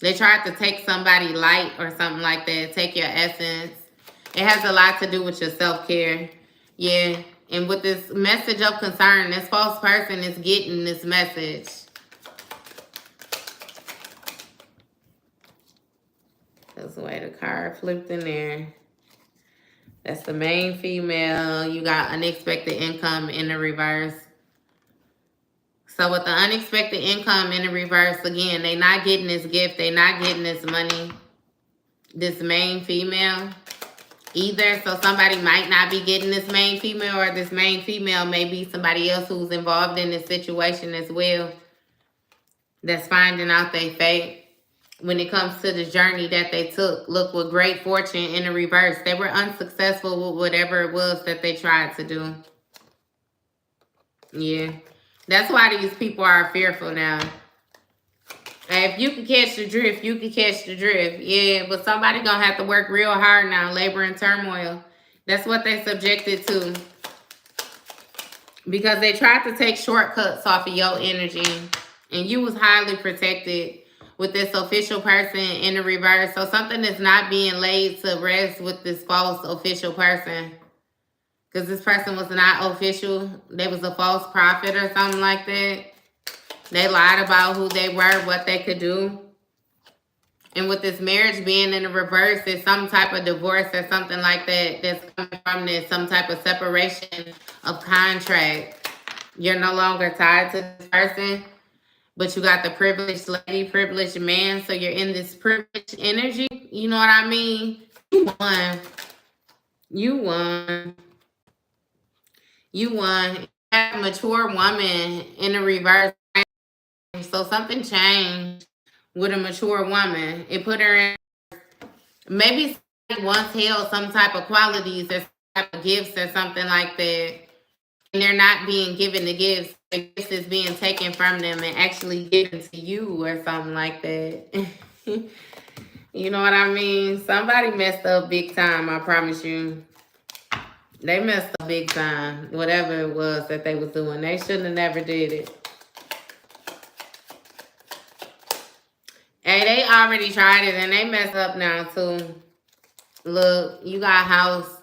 They tried to take somebody light or something like that, take your essence. It has a lot to do with your self-care. Yeah, and with this message of concern, this false person is getting this message. That's the way the card flipped in there. That's the main female. You got unexpected income in the reverse. So with the unexpected income in the reverse, again, they not getting this gift. They not getting this money. This main female. either. So somebody might not be getting this main female, or this main female may be somebody else who's involved in this situation as well, that's finding out their fate when it comes to the journey that they took. Look, with great fortune in the reverse, they were unsuccessful with whatever it was that they tried to do. Yeah. That's why these people are fearful now. If you can catch the drift, you can catch the drift. Yeah, but somebody gonna have to work real hard now, labor and turmoil. That's what they subjected to. Because they tried to take shortcuts off of your energy. And you was highly protected with this official person in the reverse. So something is not being laid to rest with this false official person. Because this person was not official. They was a false prophet or something like that. They lied about who they were, what they could do. And with this marriage being in the reverse, it's some type of divorce or something like that that's coming from this, some type of separation of contract. You're no longer tied to this person, but you got the privileged lady, privileged man, so you're in this privileged energy. You know what I mean? You won. You won. You won. You have a mature woman in the reverse. So something changed with a mature woman. It put her in, maybe somebody once held some type of qualities or some type of gifts or something like that, and they're not being given the gifts. The gifts is being taken from them and actually given to you or something like that. You know what I mean? Somebody messed up big time, I promise you. They messed up big time. Whatever it was that they was doing, they shouldn't have never did it. Hey, they already tried it and they messed up now too. Look, you got house.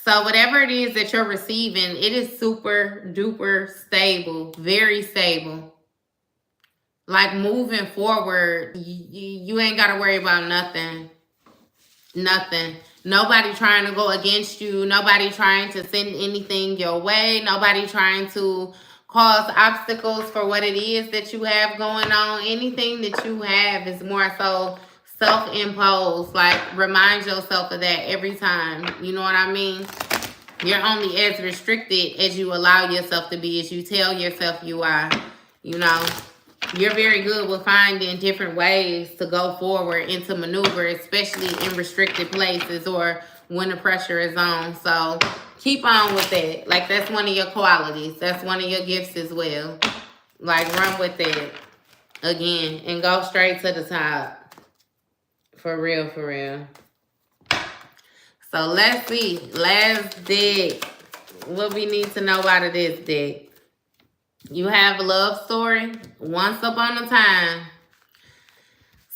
So whatever it is that you're receiving, it is super duper stable. Very stable. Like moving forward, you ain't got to worry about nothing. Nothing. Nobody trying to go against you. Nobody trying to send anything your way. Nobody trying to cause obstacles for what it is that you have going on. Anything that you have is more so self-imposed. Like, remind yourself of that every time. You know what I mean? You're only as restricted as you allow yourself to be, as you tell yourself you are. You know, you're very good with finding different ways to go forward and to maneuver, especially in restricted places or when the pressure is on. So keep on with that. Like, that's one of your qualities. That's one of your gifts as well. Like, run with it again and go straight to the top. For real, for real. So let's see. Last deck. What we need to know out of this deck. You have a love story. Once upon a time.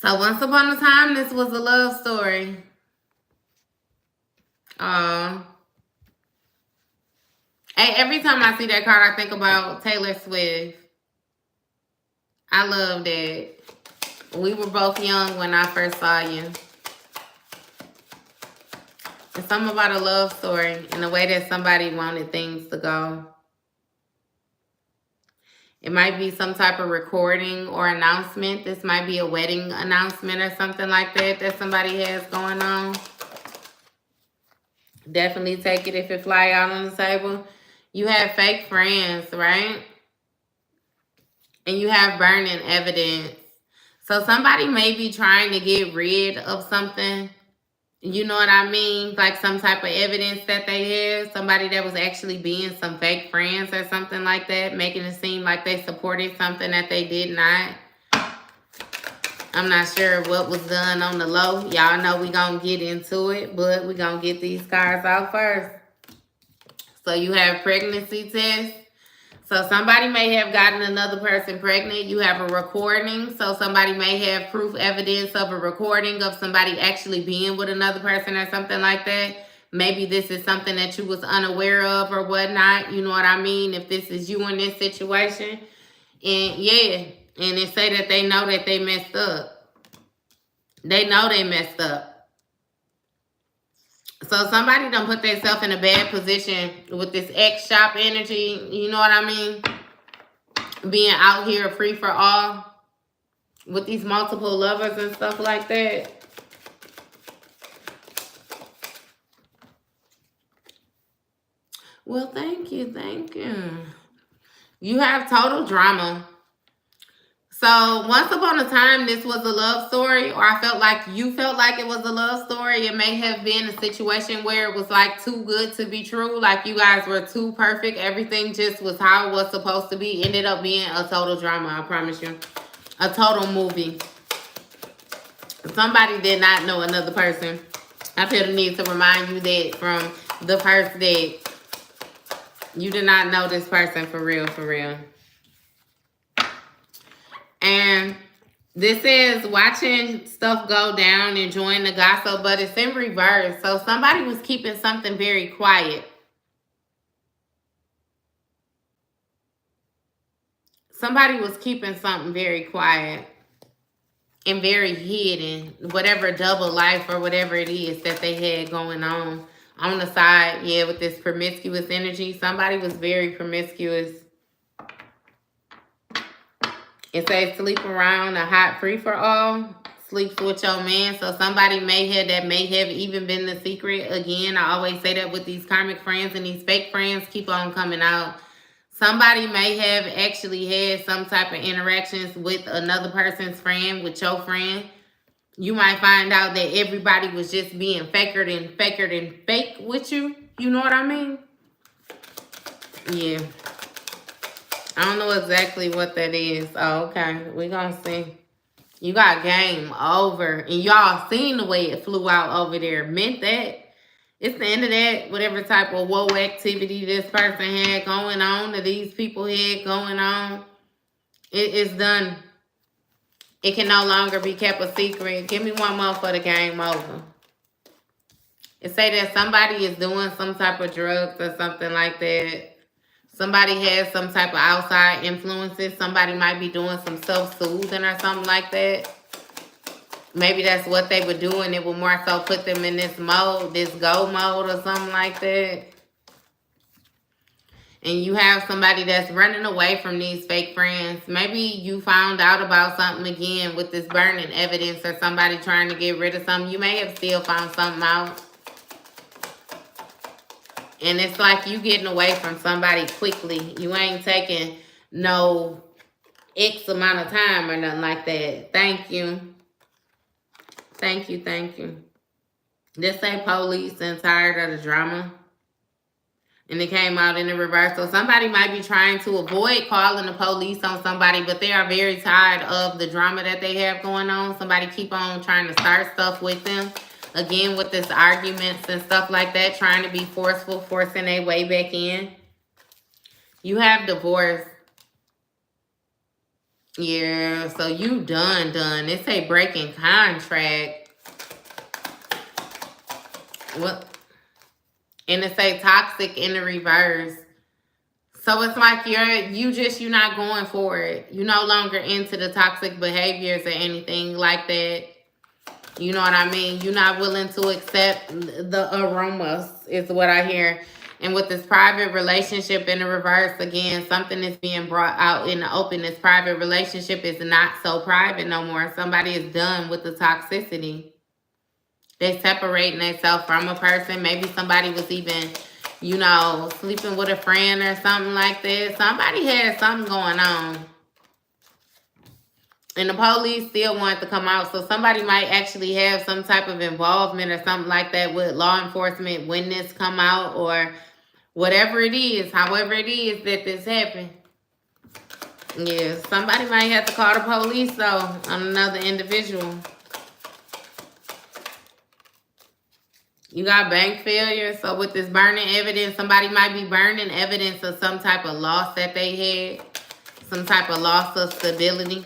So once upon a time, this was a love story. Hey, every time I see that card, I think about Taylor Swift. I love that. We were both young when I first saw you. It's something about a love story and the way that somebody wanted things to go. It might be some type of recording or announcement. This might be a wedding announcement or something like that that somebody has going on. Definitely take it if it fly out on the table. You have fake friends, right? And you have burning evidence. So somebody may be trying to get rid of something. You know what I mean? Like some type of evidence that they have. Somebody that was actually being some fake friends or something like that. Making it seem like they supported something that they did not. I'm not sure what was done on the low. Y'all know we gonna get into it. But we gonna get these cards out first. So you have pregnancy test. So somebody may have gotten another person pregnant. You have a recording. So somebody may have proof evidence of a recording of somebody actually being with another person or something like that. Maybe this is something that you was unaware of or whatnot. You know what I mean? If this is you in this situation. And yeah, and they say that they know that they messed up. They know they messed up. So somebody done put themselves in a bad position with this ex-shop energy. You know what I mean? Being out here free for all with these multiple lovers and stuff like that. Well, thank you, thank you. You have total drama. So once upon a time, this was a love story, or I felt like you felt like it was a love story. It may have been a situation where it was like too good to be true. Like you guys were too perfect. Everything just was how it was supposed to be. Ended up being a total drama, I promise you. A total movie. Somebody did not know another person. I feel the need to remind you that from the first date, you did not know this person for real, for real. And this is watching stuff go down, enjoying the gossip, but it's in reverse. So somebody was keeping something very quiet. Somebody was keeping something very quiet and very hidden. Whatever double life or whatever it is that they had going on the side. Yeah, with this promiscuous energy. Somebody was very promiscuous. It says sleep around a hot free-for-all. Sleeps with your man. So somebody may have even been the secret. Again, I always say that with these karmic friends and these fake friends keep on coming out. Somebody may have actually had some type of interactions with another person's friend, with your friend. You might find out that everybody was just being faker and fake with you. You know what I mean? Yeah. I don't know exactly what that is. Oh, okay. We're going to see. You got game over. And y'all seen the way it flew out over there. Meant that. It's the end of that. Whatever type of woe activity this person had going on, or these people had going on. It is done. It can no longer be kept a secret. Give me one more for the game over. It say that somebody is doing some type of drugs or something like that. Somebody has some type of outside influences. Somebody might be doing some self-soothing or something like that. Maybe that's what they were doing. It would more so put them in this mode, this go mode or something like that. And you have somebody that's running away from these fake friends. Maybe you found out about something again with this burning evidence, or somebody trying to get rid of something. You may have still found something out. And it's like you getting away from somebody quickly. You ain't taking no X amount of time or nothing like that. Thank you. Thank you, thank you. This say police and tired of the drama. And it came out in the reverse. So somebody might be trying to avoid calling the police on somebody, but they are very tired of the drama that they have going on. Somebody keep on trying to start stuff with them. Again, with this arguments and stuff like that, trying to be forceful, forcing their way back in. You have divorce. Yeah, so you done. It say breaking contract. What? And it say toxic in the reverse. So it's like you're not going for it. You're no longer into the toxic behaviors or anything like that. You know what I mean? You're not willing to accept the aromas is what I hear. And with this private relationship in the reverse, again, something is being brought out in the open. This private relationship is not so private no more. Somebody is done with the toxicity. They're separating themselves from a person. Maybe somebody was even, sleeping with a friend or something like that. Somebody had something going on. And the police still wanted to come out. So somebody might actually have some type of involvement or something like that with law enforcement when this come out, or whatever it is, however it is that this happened. Yeah, somebody might have to call the police though on another individual. You got bank failure. So with this burning evidence, somebody might be burning evidence of some type of loss that they had. Some type of loss of stability.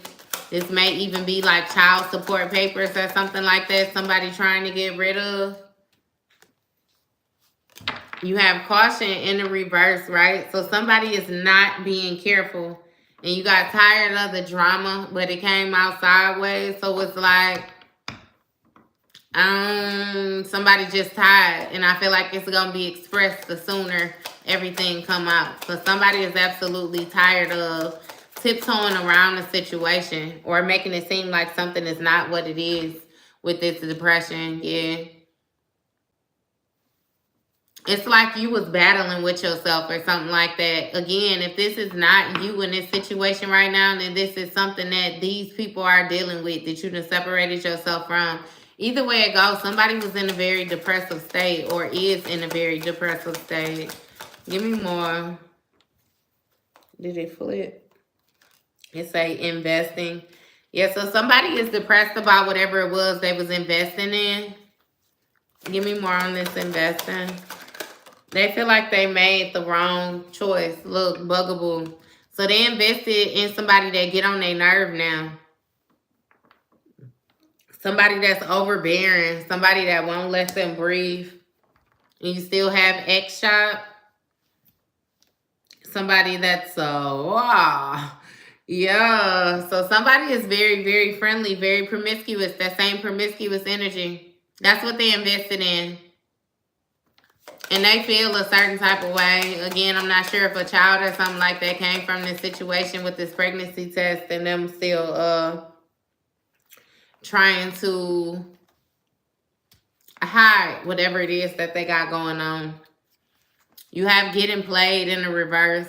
This may even be like child support papers or something like that. Somebody trying to get rid of. You have caution in the reverse, right? So somebody is not being careful. And you got tired of the drama, but it came out sideways. So it's like, somebody just tired. And I feel like it's going to be expressed the sooner everything come out. So somebody is absolutely tired of tiptoeing around the situation or making it seem like something is not what it is with this depression. Yeah. It's like you was battling with yourself or something like that. Again, if this is not you in this situation right now, then this is something that these people are dealing with, that you done separated yourself from. Either way it goes, somebody was in a very depressive state or is in a very depressive state. Give me more. Did it flip? It say investing. Yeah, so somebody is depressed about whatever it was they was investing in. Give me more on this investing. They feel like they made the wrong choice. Look, bugaboo. So they invested in somebody that get on their nerve now. Somebody that's overbearing. Somebody that won't let them breathe. And you still have X shop. Somebody that's wow. Yeah. So somebody is very, very friendly, very promiscuous. That same promiscuous energy. That's what they invested in. And they feel a certain type of way. Again, I'm not sure if a child or something like that came from this situation with this pregnancy test and them still trying to hide whatever it is that they got going on. You have getting played in the reverse.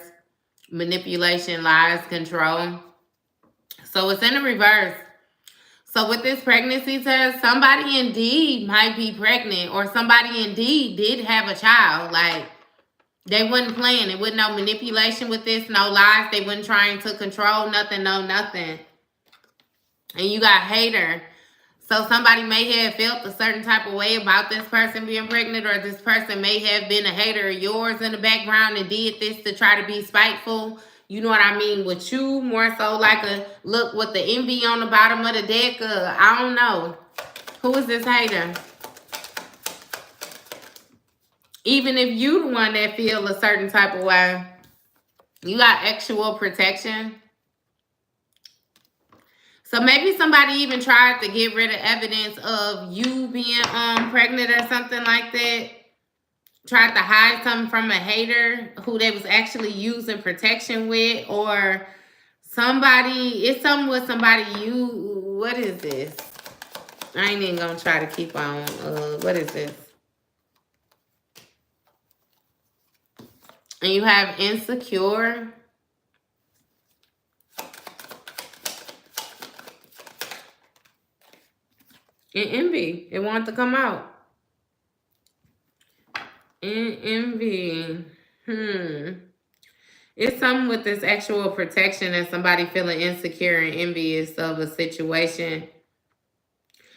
Manipulation, lies, control. So it's in the reverse. So with this pregnancy test, somebody indeed might be pregnant or somebody indeed did have a child. Like, they wasn't playing. It wasn't no manipulation with this, no lies. They wasn't trying to control nothing, no nothing. And you got hater. So somebody may have felt a certain type of way about this person being pregnant, or this person may have been a hater of yours in the background and did this to try to be spiteful. You know what I mean? With you, more so like a look with the envy on the bottom of the deck. I don't know. Who is this hater? Even if you the one that feel a certain type of way, you got actual protection. So maybe somebody even tried to get rid of evidence of you being pregnant or something like that. Tried to hide something from a hater who they was actually using protection with, or somebody, it's something with somebody you, what is this? I ain't even gonna try to keep on. What is this? And you have insecure. And envy. It wanted to come out. And envy. It's something with this actual protection and somebody feeling insecure and envious of a situation.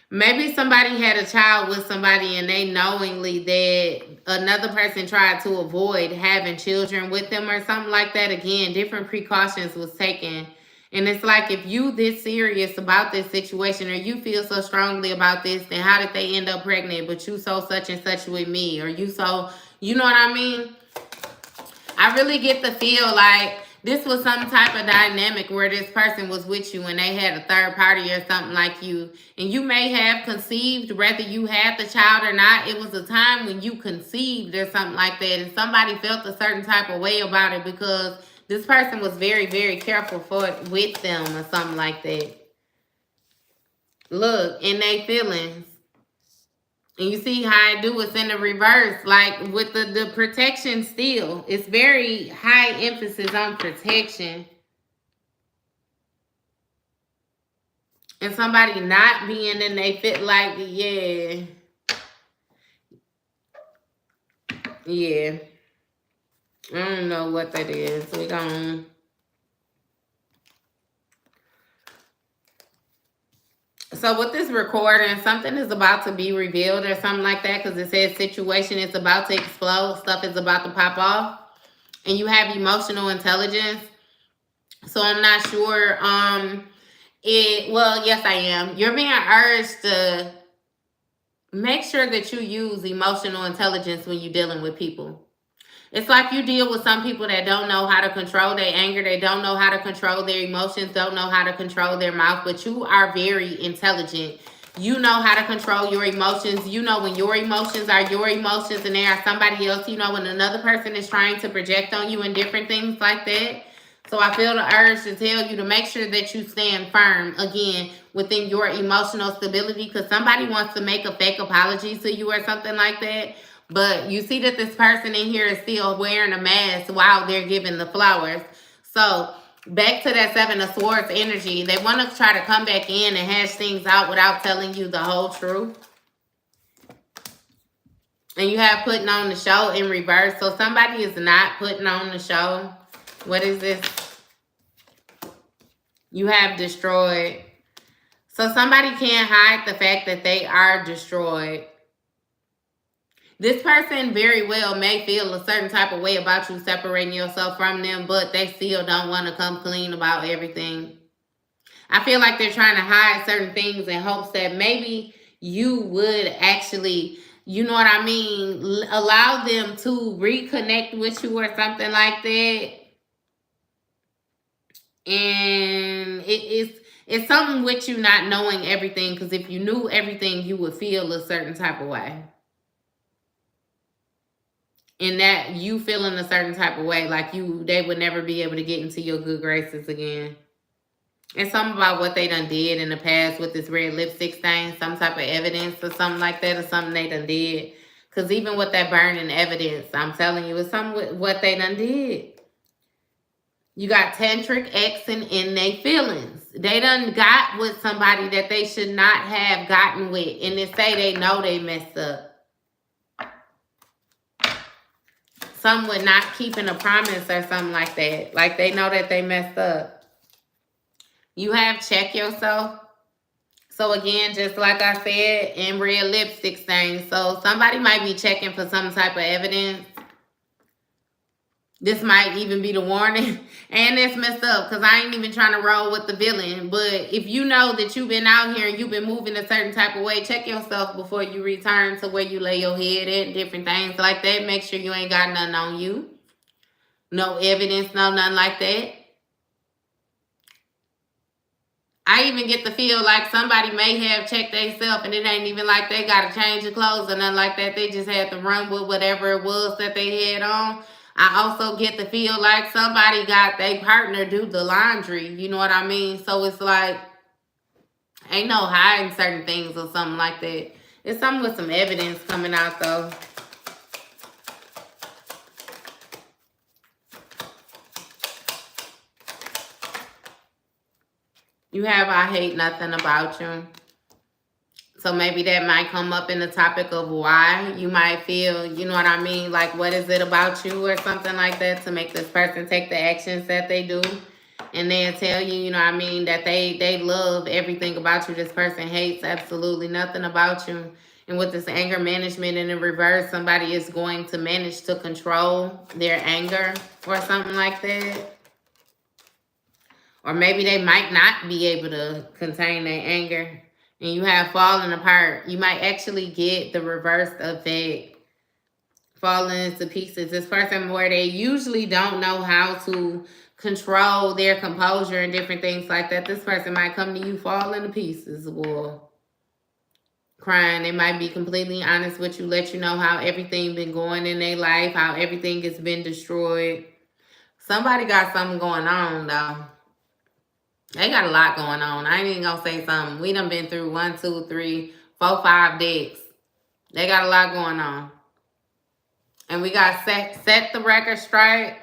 Maybe somebody had a child with somebody and they knowingly that another person tried to avoid having children with them or something like that. Again, different precautions was taken. And it's like, if you this serious about this situation or you feel so strongly about this, then how did they end up pregnant? But you so such and such with me, or you so, you know what I mean? I really get the feel like this was some type of dynamic where this person was with you and they had a third party or something like you. And you may have conceived, whether you had the child or not. It was a time when you conceived or something like that. And somebody felt a certain type of way about it because this person was very, very careful with them or something like that. Look, in their feelings. And you see how I do, it's in the reverse. Like with the protection still. It's very high emphasis on protection. And somebody not being in they fit like, yeah. Yeah. I don't know what that is. We gonna... So with this recording, something is about to be revealed or something like that, because it says situation is about to explode. Stuff is about to pop off. And you have emotional intelligence. So I'm not sure. Well, yes, I am. You're being urged to make sure that you use emotional intelligence when you're dealing with people. It's like you deal with some people that don't know how to control their anger. They don't know how to control their emotions, don't know how to control their mouth. But you are very intelligent. You know how to control your emotions. You know when your emotions are your emotions and they are somebody else. You know when another person is trying to project on you and different things like that. So I feel the urge to tell you to make sure that you stand firm, again, within your emotional stability, because somebody wants to make a fake apology to you or something like that. But you see that this person in here is still wearing a mask while they're giving the flowers. So back to that Seven of Swords energy. They want to try to come back in and hash things out without telling you the whole truth. And you have putting on the show in reverse. So somebody is not putting on the show. What is this? You have destroyed. So somebody can't hide the fact that they are destroyed. This person very well may feel a certain type of way about you separating yourself from them, but they still don't want to come clean about everything. I feel like they're trying to hide certain things in hopes that maybe you would actually, you know what I mean, allow them to reconnect with you or something like that. And it's something with you not knowing everything, because if you knew everything, you would feel a certain type of way. In that you feeling a certain type of way, like they would never be able to get into your good graces again. And something about what they done did in the past with this red lipstick stain, some type of evidence or something like that, or something they done did. Because even with that burning evidence, I'm telling you, it's something with what they done did. You got tantric Xing in their feelings. They done got with somebody that they should not have gotten with. And they say they know they messed up. Some with not keeping a promise or something like that. Like they know that they messed up. You have check yourself. So again, just like I said, in red lipstick stain. So somebody might be checking for some type of evidence. This might even be the warning. And it's messed up because I ain't even trying to roll with the villain. But if you know that you've been out here and you've been moving a certain type of way, check yourself before you return to where you lay your head at, different things like that. Make sure you ain't got nothing on you. No evidence, no nothing like that. I even get the feel like somebody may have checked themselves and it ain't even like they got to change of clothes or nothing like that. They just had to run with whatever it was that they had on. I also get the feel like somebody got their partner do the laundry. You know what I mean? So it's like, ain't no hiding certain things or something like that. It's something with some evidence coming out though. You have I hate nothing about you. So maybe that might come up in the topic of why you might feel, you know what I mean? Like, what is it about you or something like that to make this person take the actions that they do? And they'll tell you, you know what I mean, that they love everything about you. This person hates absolutely nothing about you. And with this anger management in the reverse, somebody is going to manage to control their anger or something like that. Or maybe they might not be able to contain their anger. And you have fallen apart. You might actually get the reverse effect. Falling into pieces. This person where they usually don't know how to control their composure and different things like that. This person might come to you falling to pieces or crying. They might be completely honest with you, let you know how everything been going in their life, how everything has been destroyed. Somebody got something going on though. They got a lot going on. I ain't even gonna say something. We done been through 1, 2, 3, 4, 5 decks. They got a lot going on. And we got set the record straight.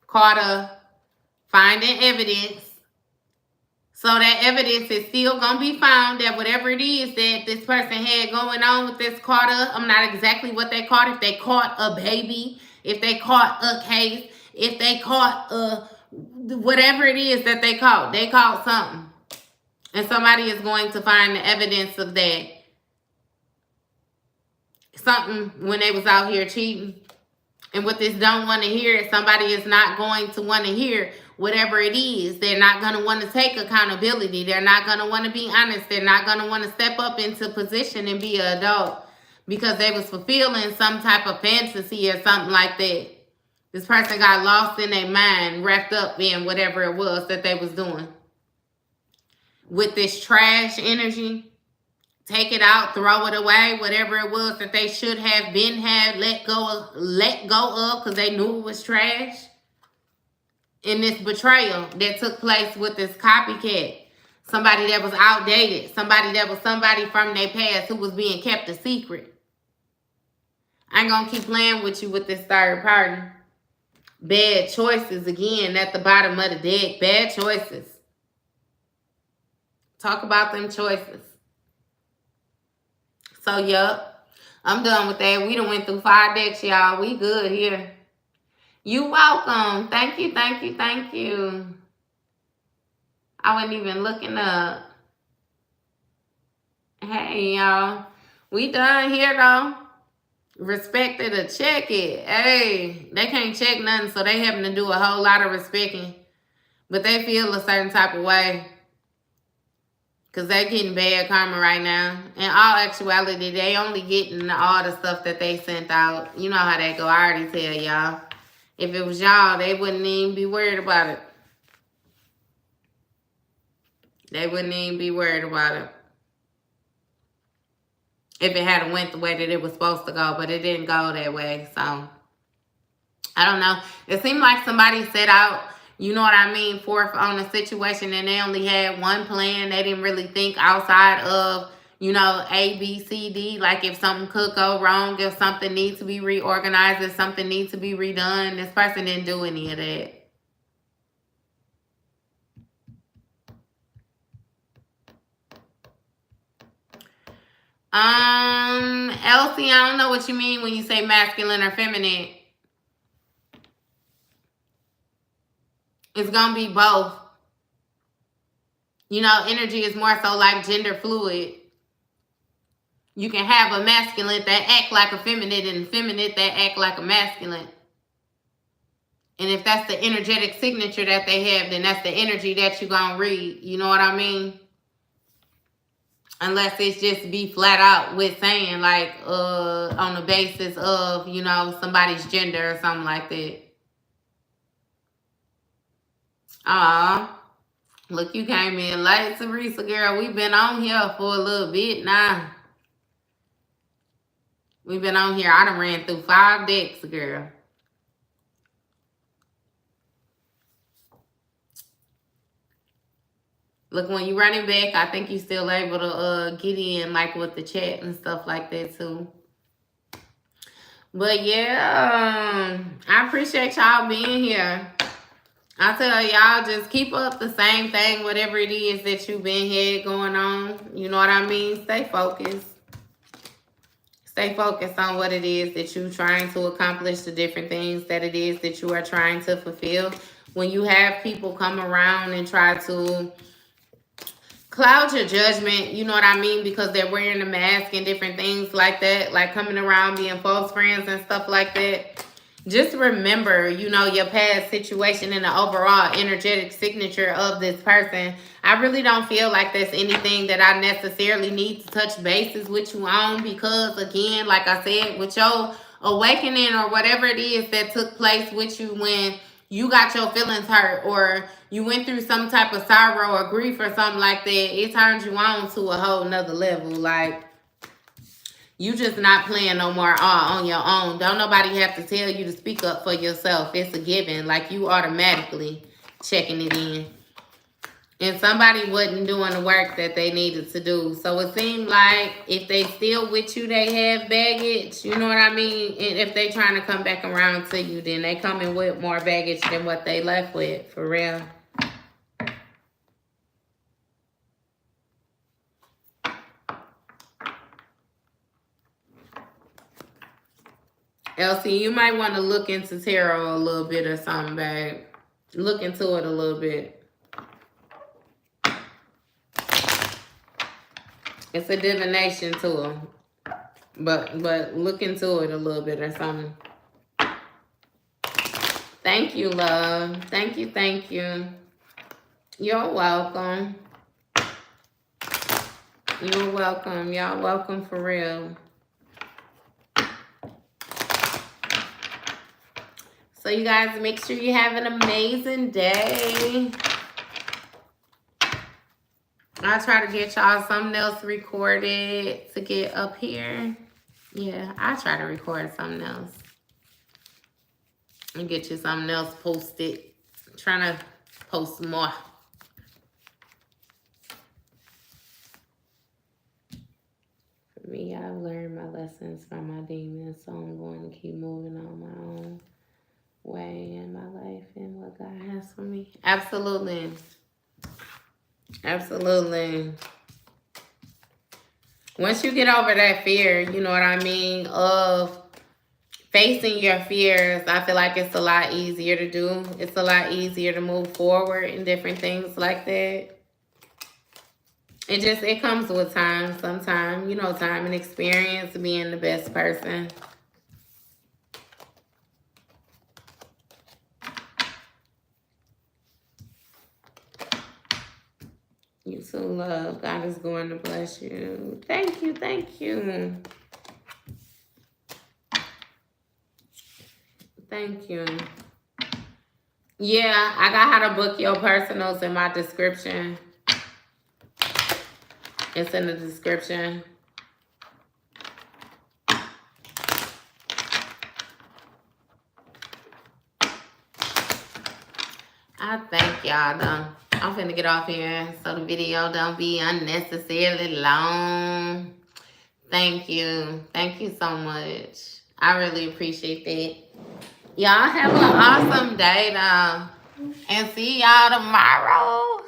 Carter finding evidence. So that evidence is still gonna be found that whatever it is that this person had going on with this Carter, I'm not exactly what they caught. If they caught a baby, if they caught a case, if they caught whatever it is that they caught something. And somebody is going to find the evidence of that. Something when they was out here cheating. And with this don't want to hear it, somebody is not going to want to hear whatever it is. They're not going to want to take accountability. They're not going to want to be honest. They're not going to want to step up into position and be an adult because they was fulfilling some type of fantasy or something like that. This person got lost in their mind, wrapped up in whatever it was that they was doing. With this trash energy, take it out, throw it away, whatever it was that they should have let go of because they knew it was trash. In this betrayal that took place with this copycat. Somebody that was outdated. Somebody that was somebody from their past who was being kept a secret. I ain't gonna keep playing with you with this third party. Bad choices again at the bottom of the deck. Bad choices. Talk about them choices. So, yup. I'm done with that. We done went through 5 decks, y'all. We good here. You welcome. Thank you, thank you, thank you. I wasn't even looking up. Hey, y'all. We done here, though. Respect it or check it. Hey, they can't check nothing, so they having to do a whole lot of respecting. But they feel a certain type of way. Because they're getting bad karma right now. In all actuality, they only getting all the stuff that they sent out. You know how that go. I already tell y'all. If it was y'all, they wouldn't even be worried about it. They wouldn't even be worried about it. If it had went the way that it was supposed to go. But it didn't go that way. So, I don't know. It seemed like somebody set out, you know what I mean, forth on a situation and they only had one plan. They didn't really think outside of, you know, A, B, C, D. Like if something could go wrong, if something needs to be reorganized, if something needs to be redone. This person didn't do any of that. Elsie, I don't know what you mean when you say masculine or feminine. It's gonna be both. You know, energy is more so like gender fluid. You can have a masculine that act like a feminine and feminine that act like a masculine. And if that's the energetic signature that they have, then that's the energy that you're gonna read. You know what I mean? Unless it's just be flat out with saying like on the basis of, you know, somebody's gender or something like that. Look, you came in late, Teresa, girl. We've been on here for a little bit now. We've been on here. I done ran through 5 decks, girl. Look, when you running back, I think you still able to get in like with the chat and stuff like that too. But yeah, I appreciate y'all being here. I tell y'all, just keep up the same thing, whatever it is that you've been had going on. You know what I mean? Stay focused. Stay focused on what it is that you're trying to accomplish, the different things that it is that you are trying to fulfill. When you have people come around and try to cloud your judgment, you know what I mean? Because they're wearing a mask and different things like that, like coming around being false friends and stuff like that. Just remember, you know, your past situation and the overall energetic signature of this person. I really don't feel like there's anything that I necessarily need to touch bases with you on because, again, like I said, with your awakening or whatever it is that took place with you when you got your feelings hurt or you went through some type of sorrow or grief or something like that, it turns you on to a whole nother level. Like, you just not playing no more on your own. Don't nobody have to tell you to speak up for yourself. It's a given. Like, you automatically checking it in. And somebody wasn't doing the work that they needed to do. So it seemed like if they still with you, they have baggage. You know what I mean? And if they trying to come back around to you, then they coming with more baggage than what they left with. For real. Elsie, you might want to look into tarot a little bit or something, babe. Look into it a little bit. It's a divination tool. But look into it a little bit or something. Thank you, love. Thank you, thank you. You're welcome. You're welcome. Y'all welcome for real. So you guys, make sure you have an amazing day. I'll try to get y'all something else recorded to get up here. Yeah, I'll try to record something else. And get you something else posted. I'm trying to post more. me. I've learned my lessons from my demons, so I'm going to keep moving on my own way in my life and what God has for me. Absolutely. Absolutely. Once you get over that fear, you know what I mean, of facing your fears, I feel like it's a lot easier to do. It's a lot easier to move forward and different things like that. It comes with time sometimes, you know, time and experience, being the best person. You too, love. God is going to bless you. Thank you, thank you. Thank you. Yeah, I got how to book your personals in my description. It's in the description. I thank y'all though. I'm finna get off here so the video don't be unnecessarily long. Thank you. Thank you so much. I really appreciate that. Y'all have an awesome day though. And see y'all tomorrow.